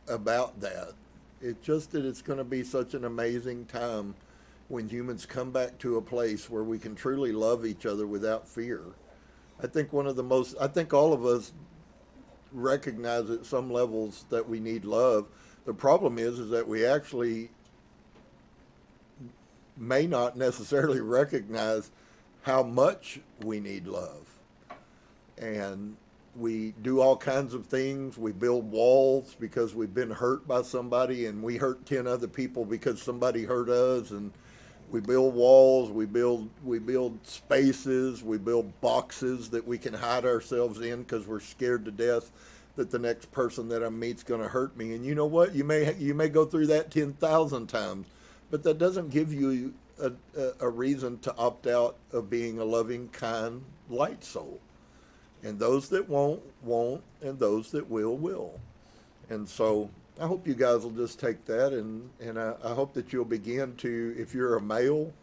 about that. It's just that it's going to be such an amazing time when humans come back to a place where we can truly love each other without fear. I think I think all of us recognize at some levels that we need love. The problem is that we actually may not necessarily recognize how much we need love. And we do all kinds of things. We build walls because we've been hurt by somebody, and we hurt 10 other people because somebody hurt us. And we build walls, we build spaces, we build boxes that we can hide ourselves in because we're scared to death that the next person that I meet's going to hurt me. And you know what? You may go through that 10,000 times, but that doesn't give you a reason to opt out of being a loving, kind, light soul. And those that won't, and those that will. And so I hope you guys will just take that, and I hope that you'll begin to, if you're a male,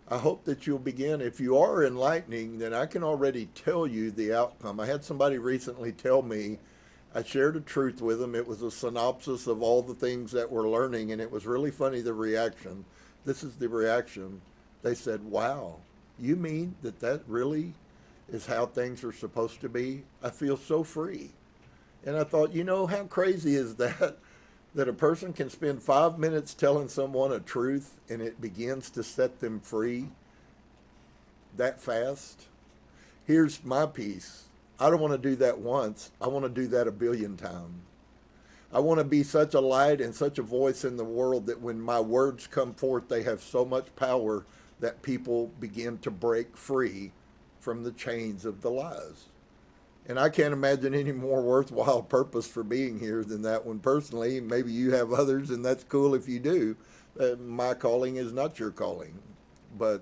I hope that you'll begin, if you are enlightening, then I can already tell you the outcome. I had somebody recently tell me, I shared a truth with them. It was a synopsis of all the things that we're learning, and it was really funny, the reaction. This is the reaction. They said, wow, you mean that really is how things are supposed to be? I feel so free. And I thought, you know, how crazy is that a person can spend 5 minutes telling someone a truth and it begins to set them free that fast? Here's my piece. I don't want to do that once. I want to do that 1 billion times. I want to be such a light and such a voice in the world that when my words come forth, they have so much power that people begin to break free from the chains of the lies. And I can't imagine any more worthwhile purpose for being here than that one personally. Maybe you have others, and that's cool if you do. My calling is not your calling. But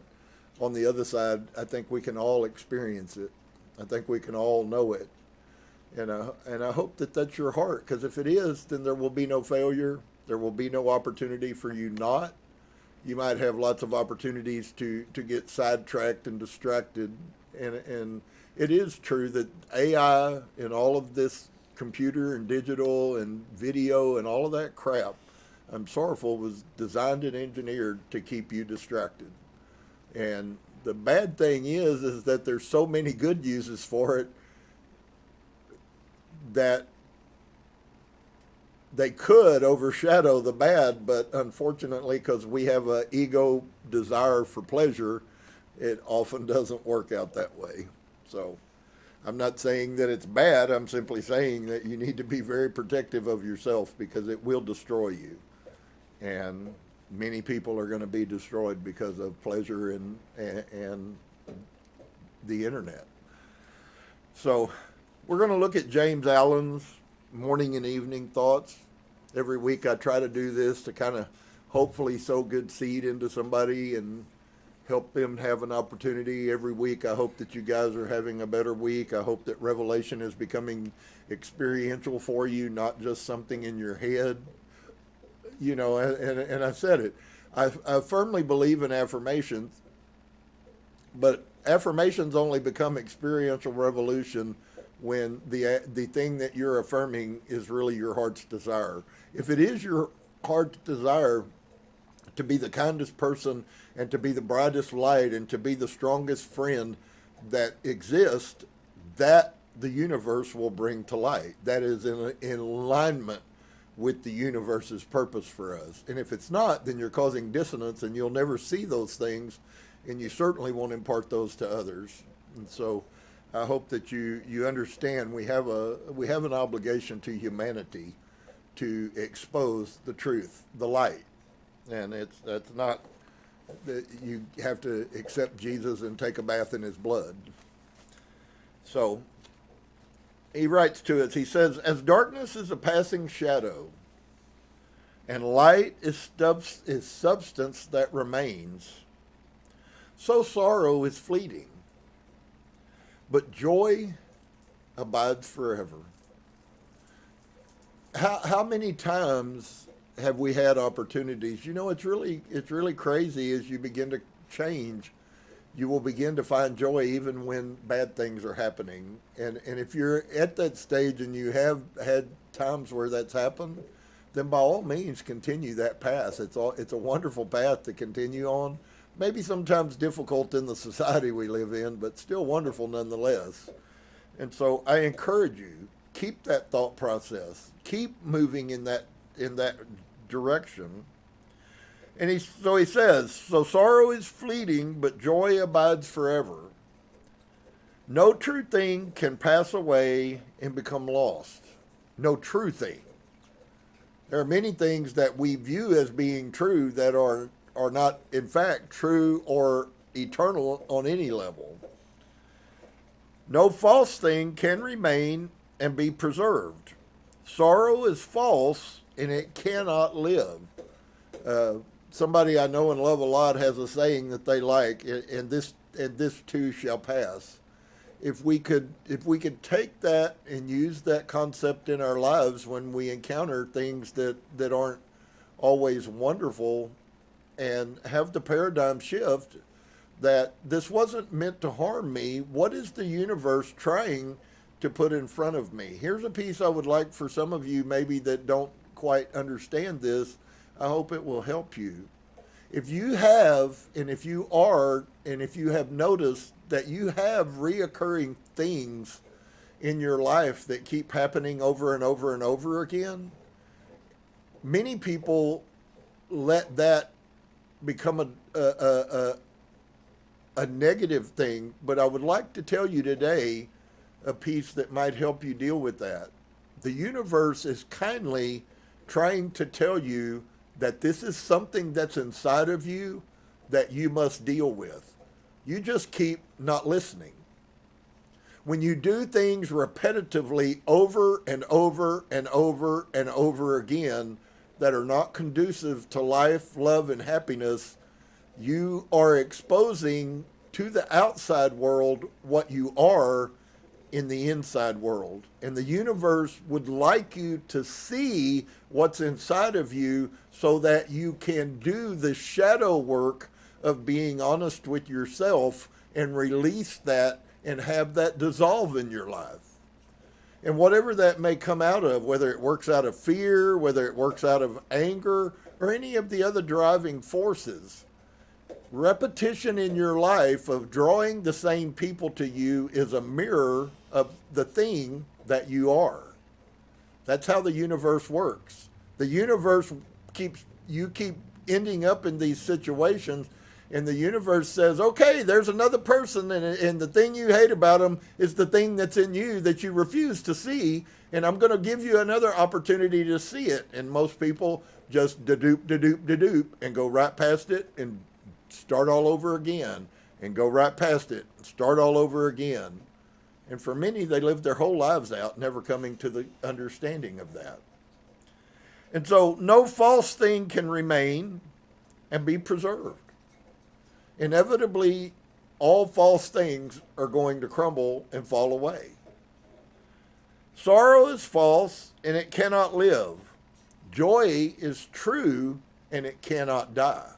on the other side, I think we can all experience it. I think we can all know it. And I hope that that's your heart, because if it is, then there will be no failure. There will be no opportunity for you not. You might have lots of opportunities to get sidetracked and distracted. And it is true that AI and all of this computer and digital and video and all of that crap, I'm sorrowful, was designed and engineered to keep you distracted. And the bad thing is that there's so many good uses for it that they could overshadow the bad, but unfortunately, because we have an ego desire for pleasure, it often doesn't work out that way. So I'm not saying that it's bad. I'm simply saying that you need to be very protective of yourself because it will destroy you. And many people are going to be destroyed because of pleasure and the internet. So we're going to look at James Allen's morning and evening thoughts. Every week I try to do this to kind of hopefully sow good seed into somebody and help them have an opportunity. Every week I hope that you guys are having a better week. I hope that revelation is becoming experiential for you, not just something in your head. You know, and I said it. I firmly believe in affirmations, but affirmations only become experiential revolution when the thing that you're affirming is really your heart's desire. If it is your heart's desire to be the kindest person and to be the brightest light and to be the strongest friend that exists, that the universe will bring to light. That is in alignment with the universe's purpose for us. And if it's not, then you're causing dissonance and you'll never see those things, and you certainly won't impart those to others. And so I hope that you understand we have an obligation to humanity to expose the truth, the light. And that's not that you have to accept Jesus and take a bath in his blood. So he writes to us, he says, as darkness is a passing shadow, and light is substance that remains, so sorrow is fleeting, but joy abides forever. How many times have we had opportunities? You know, it's really crazy. As you begin to change, you will begin to find joy even when bad things are happening. And if you're at that stage and you have had times where that's happened, then by all means continue that path. It's a wonderful path to continue on. Maybe sometimes difficult in the society we live in, but still wonderful nonetheless. And so I encourage you, keep that thought process. Keep moving in that direction. And he says, so sorrow is fleeting, but joy abides forever. No true thing can pass away and become lost. No true thing. There are many things that we view as being true that are not, in fact, true or eternal on any level. No false thing can remain and be preserved. Sorrow is false and it cannot live. Somebody I know and love a lot has a saying that they like, and this too shall pass. If we could take that and use that concept in our lives when we encounter things that aren't always wonderful, and have the paradigm shift that this wasn't meant to harm me. What is the universe trying to put in front of me? Here's a piece I would like for some of you maybe that don't quite understand this. I hope it will help you. If you have, and if you have noticed that you have reoccurring things in your life that keep happening over and over and over again, many people let that become a negative thing. But I would like to tell you today a piece that might help you deal with that. The universe is kindly trying to tell you that this is something that's inside of you that you must deal with. You just keep not listening. When you do things repetitively over and over and over and over again that are not conducive to life, love, and happiness, you are exposing to the outside world what you are in the inside world. And the universe would like you to see what's inside of you so that you can do the shadow work of being honest with yourself and release that and have that dissolve in your life. And whatever that may come out of, whether it works out of fear, whether it works out of anger, or any of the other driving forces, repetition in your life of drawing the same people to you is a mirror of the thing that you are. That's how the universe works. The universe you keep ending up in these situations, and the universe says, okay, there's another person, and the thing you hate about them is the thing that's in you that you refuse to see, and I'm going to give you another opportunity to see it. And most people just da-doop, and go right past it and start all over again, and go right past it and start all over again. And for many, they live their whole lives out never coming to the understanding of that. And so no false thing can remain and be preserved. Inevitably, all false things are going to crumble and fall away. Sorrow is false and it cannot live. Joy is true and it cannot die.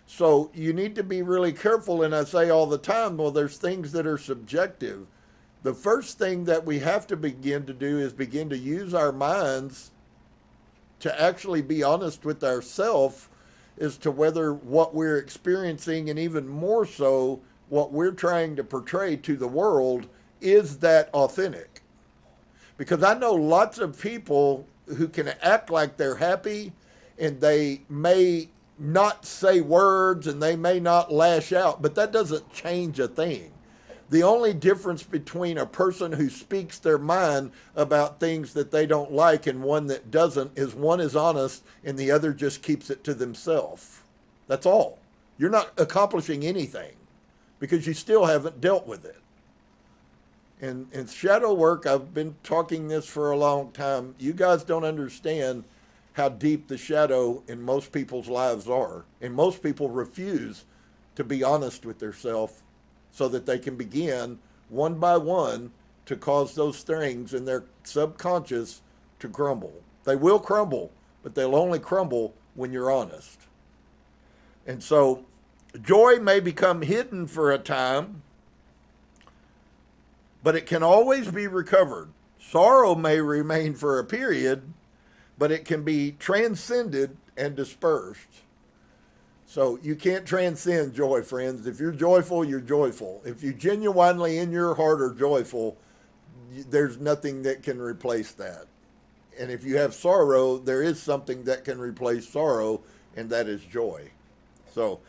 So you need to be really careful, and I say all the time, well, there's things that are subjective. The first thing that we have to begin to do is begin to use our minds to actually be honest with ourselves as to whether what we're experiencing, and even more so, what we're trying to portray to the world, is that authentic. Because I know lots of people who can act like they're happy, and they may not say words and they may not lash out, but that doesn't change a thing. The only difference between a person who speaks their mind about things that they don't like and one that doesn't is one is honest and the other just keeps it to themselves. That's all. You're not accomplishing anything because you still haven't dealt with it. And in shadow work, I've been talking this for a long time. You guys don't understand how deep the shadow in most people's lives are. And most people refuse to be honest with themselves so that they can begin one by one to cause those things in their subconscious to crumble. They will crumble, but they'll only crumble when you're honest. And so joy may become hidden for a time, but it can always be recovered. Sorrow may remain for a period, but it can be transcended and dispersed. So you can't transcend joy, friends. If you're joyful, you're joyful. If you genuinely in your heart are joyful, there's nothing that can replace that. And if you have sorrow, there is something that can replace sorrow, and that is joy. So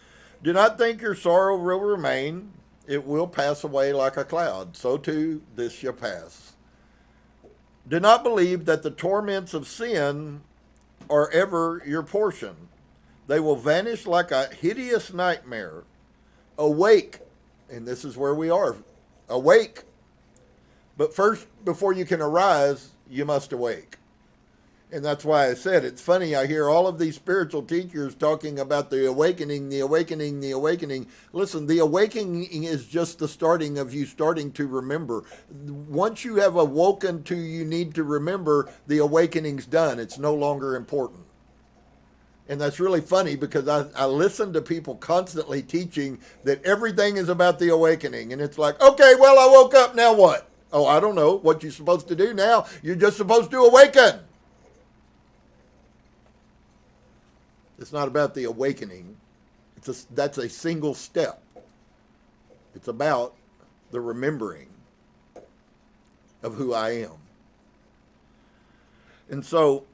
do not think your sorrow will remain. It will pass away like a cloud. So too, this shall pass. Do not believe that the torments of sin are ever your portion. They will vanish like a hideous nightmare. Awake, and this is where we are. Awake. But first, before you can arise, you must awake. And that's why I said, it's funny, I hear all of these spiritual teachers talking about the awakening, the awakening, the awakening. Listen, the awakening is just the starting of you starting to remember. Once you have awoken to you need to remember, the awakening's done. It's no longer important. And that's really funny because I listen to people constantly teaching that everything is about the awakening. And it's like, okay, well, I woke up, now what? Oh, I don't know what you're supposed to do now. You're just supposed to awaken. It's not about the awakening. That's a single step. It's about the remembering of who I am. And so,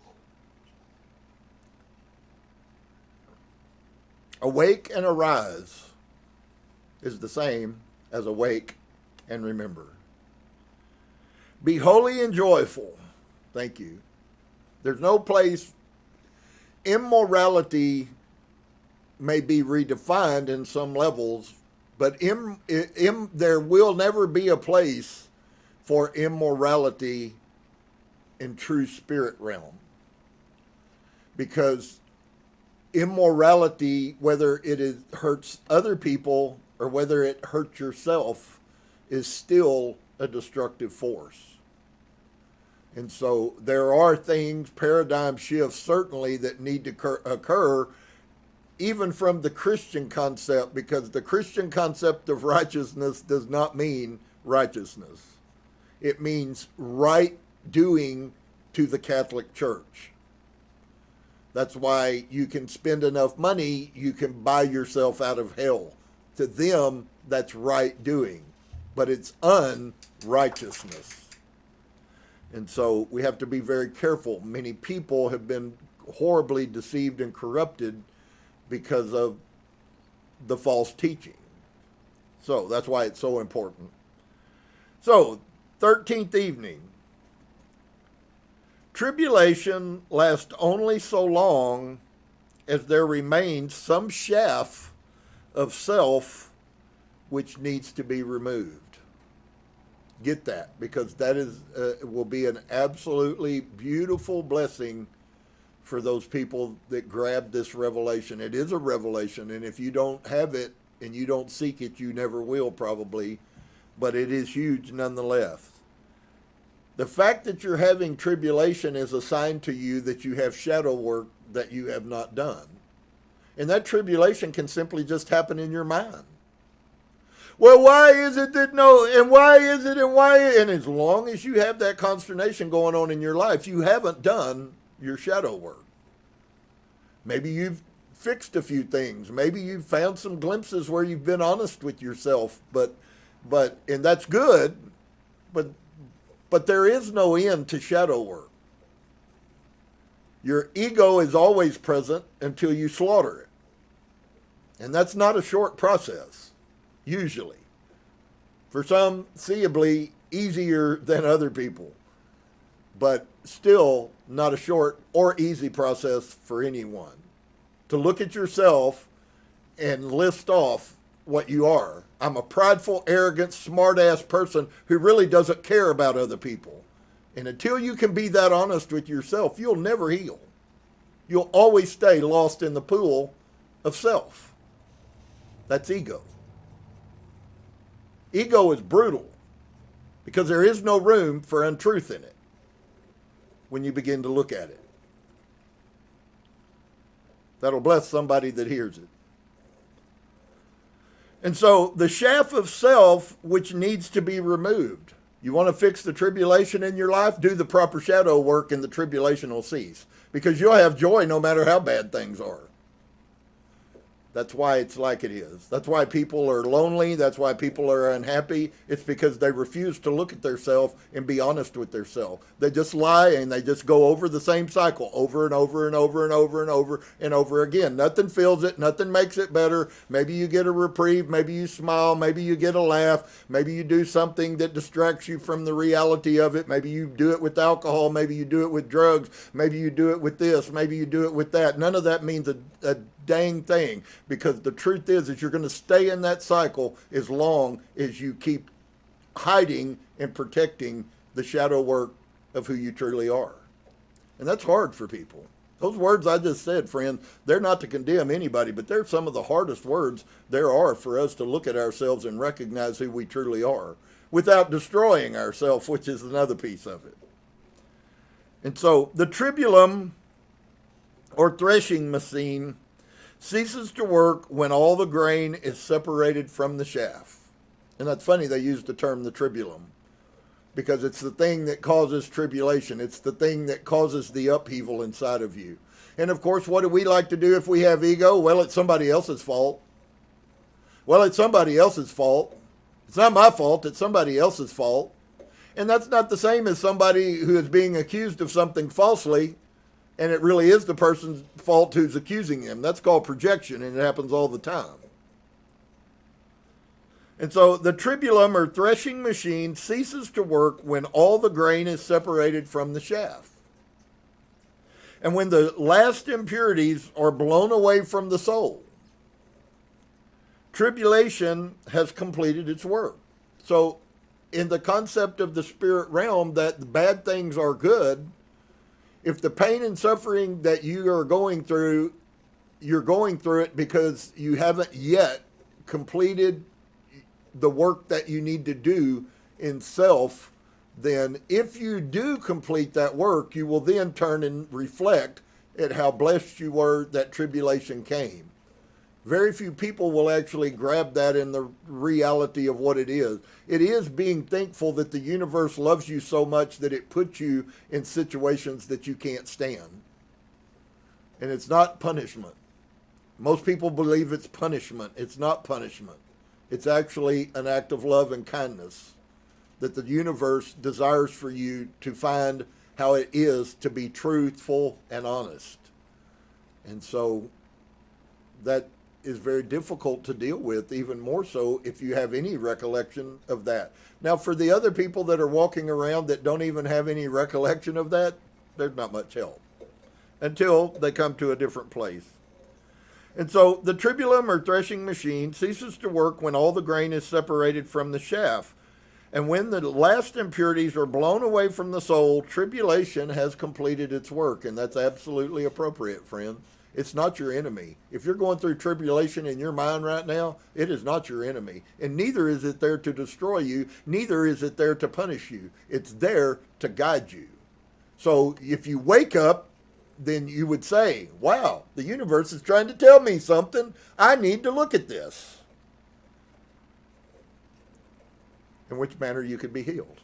awake and arise is the same as awake and remember. Be holy and joyful. Thank you. There's no place. Immorality may be redefined in some levels, but there will never be a place for immorality in true spirit realm. Because immorality, whether it hurts other people or whether it hurts yourself, is still a destructive force. And so there are things, paradigm shifts certainly that need to occur even from the Christian concept, because the Christian concept of righteousness does not mean righteousness. It means right doing to the Catholic Church. That's why you can spend enough money, you can buy yourself out of hell. To them, that's right doing, but it's unrighteousness. And so we have to be very careful. Many people have been horribly deceived and corrupted because of the false teaching. So that's why it's so important. So, 13th evening. Tribulation lasts only so long as there remains some chaff of self which needs to be removed. Get that, because that is will be an absolutely beautiful blessing for those people that grab this revelation. It is a revelation, and if you don't have it and you don't seek it, you never will probably, but it is huge nonetheless. The fact that you're having tribulation is a sign to you that you have shadow work that you have not done. And that tribulation can simply just happen in your mind. Well, why is it that no, and why is it, and why? And as long as you have that consternation going on in your life, you haven't done your shadow work. Maybe you've fixed a few things. Maybe you've found some glimpses where you've been honest with yourself, but and that's good, but there is no end to shadow work. Your ego is always present until you slaughter it. And that's not a short process, usually. For some, seeably easier than other people, but still not a short or easy process for anyone. To look at yourself and list off what you are. I'm a prideful, arrogant, smart-ass person who really doesn't care about other people. And until you can be that honest with yourself, you'll never heal. You'll always stay lost in the pool of self. That's ego. Ego is brutal because there is no room for untruth in it when you begin to look at it. That'll bless somebody that hears it. And so the chaff of self which needs to be removed. You want to fix the tribulation in your life? Do the proper shadow work and the tribulation will cease. Because you'll have joy no matter how bad things are. That's why it's like it is. That's why people are lonely. That's why people are unhappy. It's because they refuse to look at themselves and be honest with themselves. They just lie and they just go over the same cycle over and over and over and over and over and over again. Nothing fills it. Nothing makes it better. Maybe you get a reprieve. Maybe you smile. Maybe you get a laugh. Maybe you do something that distracts you from the reality of it. Maybe you do it with alcohol. Maybe you do it with drugs. Maybe you do it with this. Maybe you do it with that. None of that means a dang thing, because the truth is you're going to stay in that cycle as long as you keep hiding and protecting the shadow work of who you truly are. And that's hard for people. Those words I just said, friend, they're not to condemn anybody, but they're some of the hardest words there are for us to look at ourselves and recognize who we truly are without destroying ourselves, which is another piece of it. And so the tribulum or threshing machine ceases to work when all the grain is separated from the chaff. And that's funny they use the term the tribulum, because it's the thing that causes tribulation. It's the thing that causes the upheaval inside of you. And of course, what do we like to do if we have ego? Well, it's somebody else's fault. Well, it's somebody else's fault. It's not my fault. It's somebody else's fault. And that's not the same as somebody who is being accused of something falsely, and it really is the person's fault who's accusing them. That's called projection, and it happens all the time. And so the tribulum or threshing machine ceases to work when all the grain is separated from the chaff. And when the last impurities are blown away from the soul. Tribulation has completed its work. So in the concept of the spirit realm, that the bad things are good, if the pain and suffering that you are going through, you're going through it because you haven't yet completed the work that you need to do in self, then if you do complete that work, you will then turn and reflect at how blessed you were that tribulation came. Very few people will actually grab that in the reality of what it is. It is being thankful that the universe loves you so much that it puts you in situations that you can't stand. And it's not punishment. Most people believe it's punishment. It's not punishment. It's actually an act of love and kindness that the universe desires for you to find how it is to be truthful and honest. And so that is very difficult to deal with, even more so if you have any recollection of that. Now, for the other people that are walking around that don't even have any recollection of that, there's not much help until they come to a different place. And so the tribulum or threshing machine ceases to work when all the grain is separated from the chaff. And when the last impurities are blown away from the soul, tribulation has completed its work. And that's absolutely appropriate, friend. It's not your enemy. If you're going through tribulation in your mind right now, it is not your enemy. And neither is it there to destroy you. Neither is it there to punish you. It's there to guide you. So if you wake up, then you would say, wow, the universe is trying to tell me something. I need to look at this. In which manner you could be healed.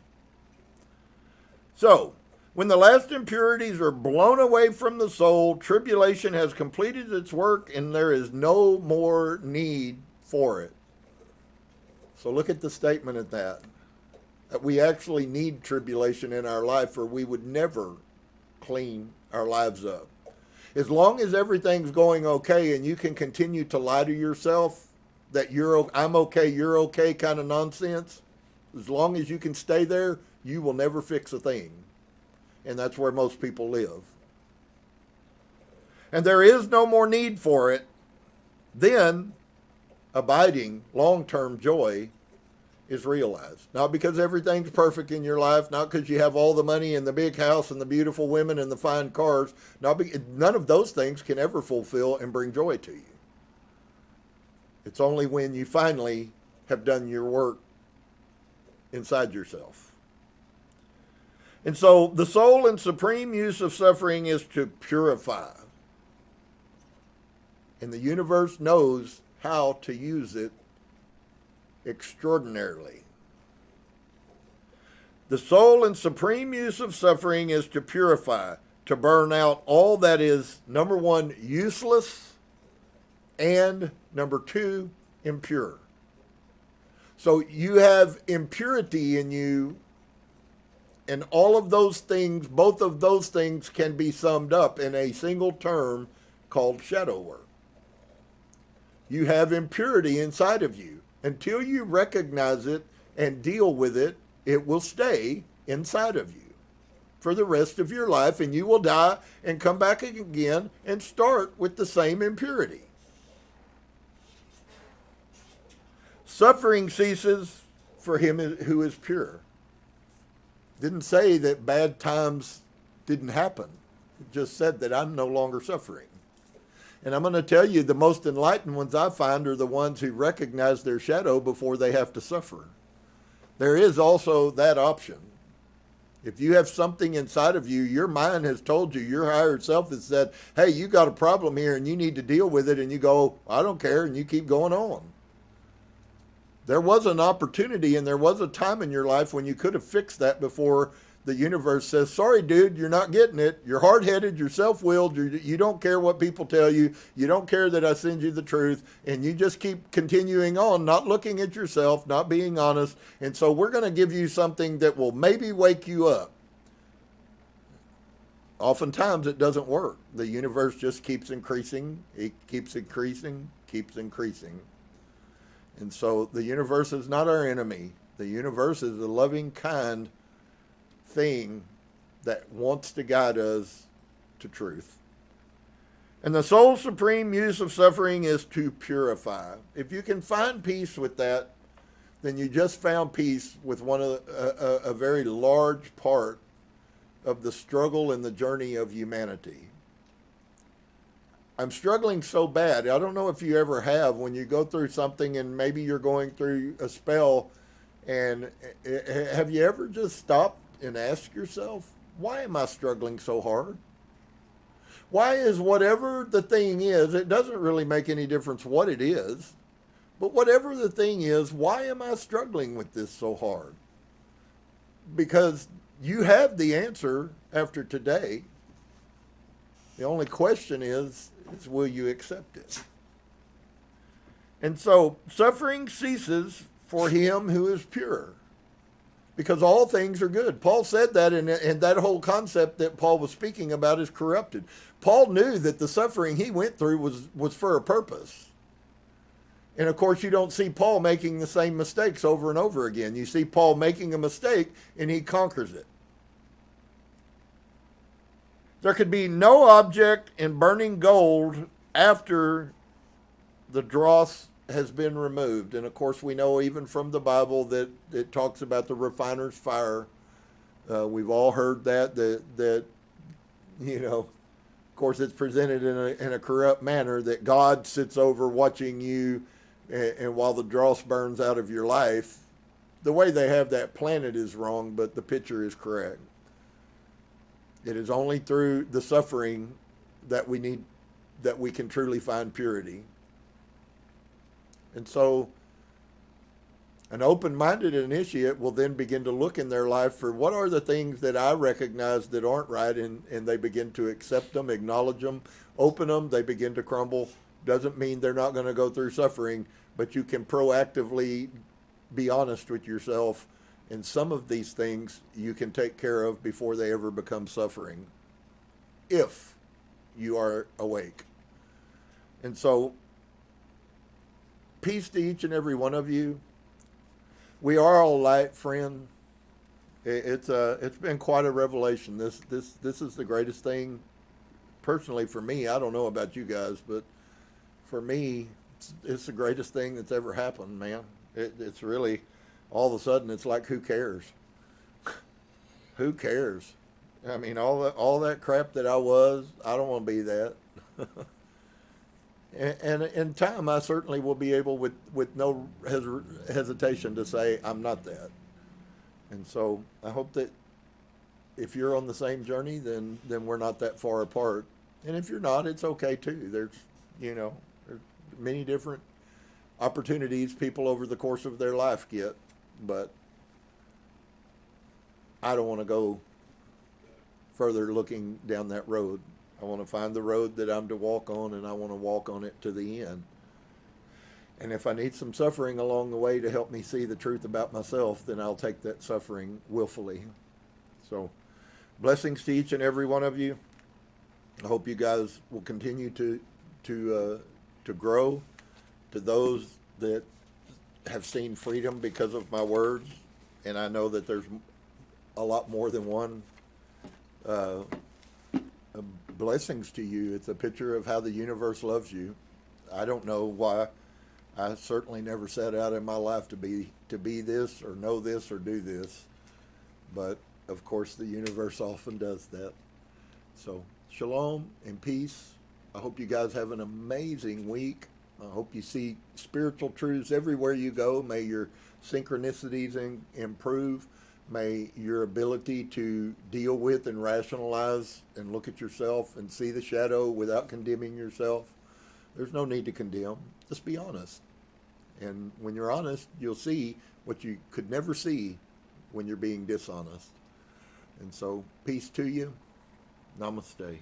So, when the last impurities are blown away from the soul, tribulation has completed its work and there is no more need for it. So look at the statement at that we actually need tribulation in our life or we would never clean our lives up. As long as everything's going okay and you can continue to lie to yourself that I'm okay, you're okay kind of nonsense, as long as you can stay there, you will never fix a thing. And that's where most people live. And there is no more need for it. Then abiding long-term joy is realized. Not because everything's perfect in your life, not because you have all the money and the big house and the beautiful women and the fine cars. None of those things can ever fulfill and bring joy to you. It's only when you finally have done your work inside yourself. And so the sole and supreme use of suffering is to purify. And the universe knows how to use it extraordinarily. The sole and supreme use of suffering is to purify, to burn out all that is, number one, useless, and number two, impure. So you have impurity in you, and all of those things, both of those things can be summed up in a single term called shadow work. You have impurity inside of you. Until you recognize it and deal with it, it will stay inside of you for the rest of your life, and you will die and come back again and start with the same impurity. Suffering ceases for him who is pure. Didn't say that bad times didn't happen. It just said that I'm no longer suffering. And I'm going to tell you, the most enlightened ones I find are the ones who recognize their shadow before they have to suffer. There is also that option. If you have something inside of you, your mind has told you, your higher self has said, hey, you got a problem here and you need to deal with it. And you go, I don't care. And you keep going on. There was an opportunity and there was a time in your life when you could have fixed that before the universe says, sorry, dude, you're not getting it. You're hard-headed, you're self-willed, you don't care what people tell you. You don't care that I send you the truth. And you just keep continuing on, not looking at yourself, not being honest. And so we're going to give you something that will maybe wake you up. Oftentimes it doesn't work. The universe just keeps increasing. It keeps increasing, keeps increasing. And so the universe is not our enemy. The universe is a loving, kind thing that wants to guide us to truth. And the sole supreme use of suffering is to purify. If you can find peace with that, then you just found peace with one of a very large part of the struggle and the journey of humanity. I'm struggling so bad. I don't know if you ever have, when you go through something and maybe you're going through a spell, and have you ever just stopped and ask yourself, why am I struggling so hard? Why is whatever the thing is, it doesn't really make any difference what it is, but whatever the thing is, why am I struggling with this so hard? Because you have the answer after today. The only question is will you accept it? And so suffering ceases for him who is pure. because all things are good. Paul said that, and that whole concept that Paul was speaking about is corrupted. Paul knew that the suffering he went through was for a purpose. And of course, you don't see Paul making the same mistakes over and over again. You see Paul making a mistake, and he conquers it. There could be no object in burning gold after the dross has been removed. And of course, we know even from the Bible that it talks about the refiner's fire. We've all heard that you know, of course, it's presented in a corrupt manner, that God sits over watching you, and while the dross burns out of your life. The way they have that planted is wrong, but the picture is correct. It is only through the suffering that we can truly find purity. And so an open-minded initiate will then begin to look in their life for what are the things that I recognize that aren't right, and they begin to accept them, acknowledge them, open them, they begin to crumble. Doesn't mean they're not going to go through suffering, but you can proactively be honest with yourself, and some of these things you can take care of before they ever become suffering, if you are awake. And so, peace to each and every one of you. We are all light, friend. It's been quite a revelation. This is the greatest thing, personally for me. I don't know about you guys, but for me, it's the greatest thing that's ever happened, man. It's really, all of a sudden, it's like, who cares? Who cares? I mean, all that crap that I was, I don't want to be that. And in time, I certainly will be able, with no hesitation, to say I'm not that. And so I hope that if you're on the same journey, then we're not that far apart. And if you're not, it's okay too. There's many different opportunities people over the course of their life get, but I don't want to go further looking down that road. I want to find the road that I'm to walk on, and I want to walk on it to the end. And if I need some suffering along the way to help me see the truth about myself, then I'll take that suffering willfully. So, blessings to each and every one of you. I hope you guys will continue to grow. To those that have seen freedom because of my words, and I know that there's a lot more than one. Blessings to you. It's a picture of how the universe loves you. I don't know why. I certainly never set out in my life to be this or know this or do this, but of course the universe often does that. So shalom and peace. I hope you guys have an amazing week. I hope you see spiritual truths everywhere you go. May your synchronicities improve. May your ability to deal with and rationalize and look at yourself and see the shadow without condemning yourself. There's no need to condemn. Just be honest. And when you're honest, you'll see what you could never see when you're being dishonest. And so, peace to you. Namaste.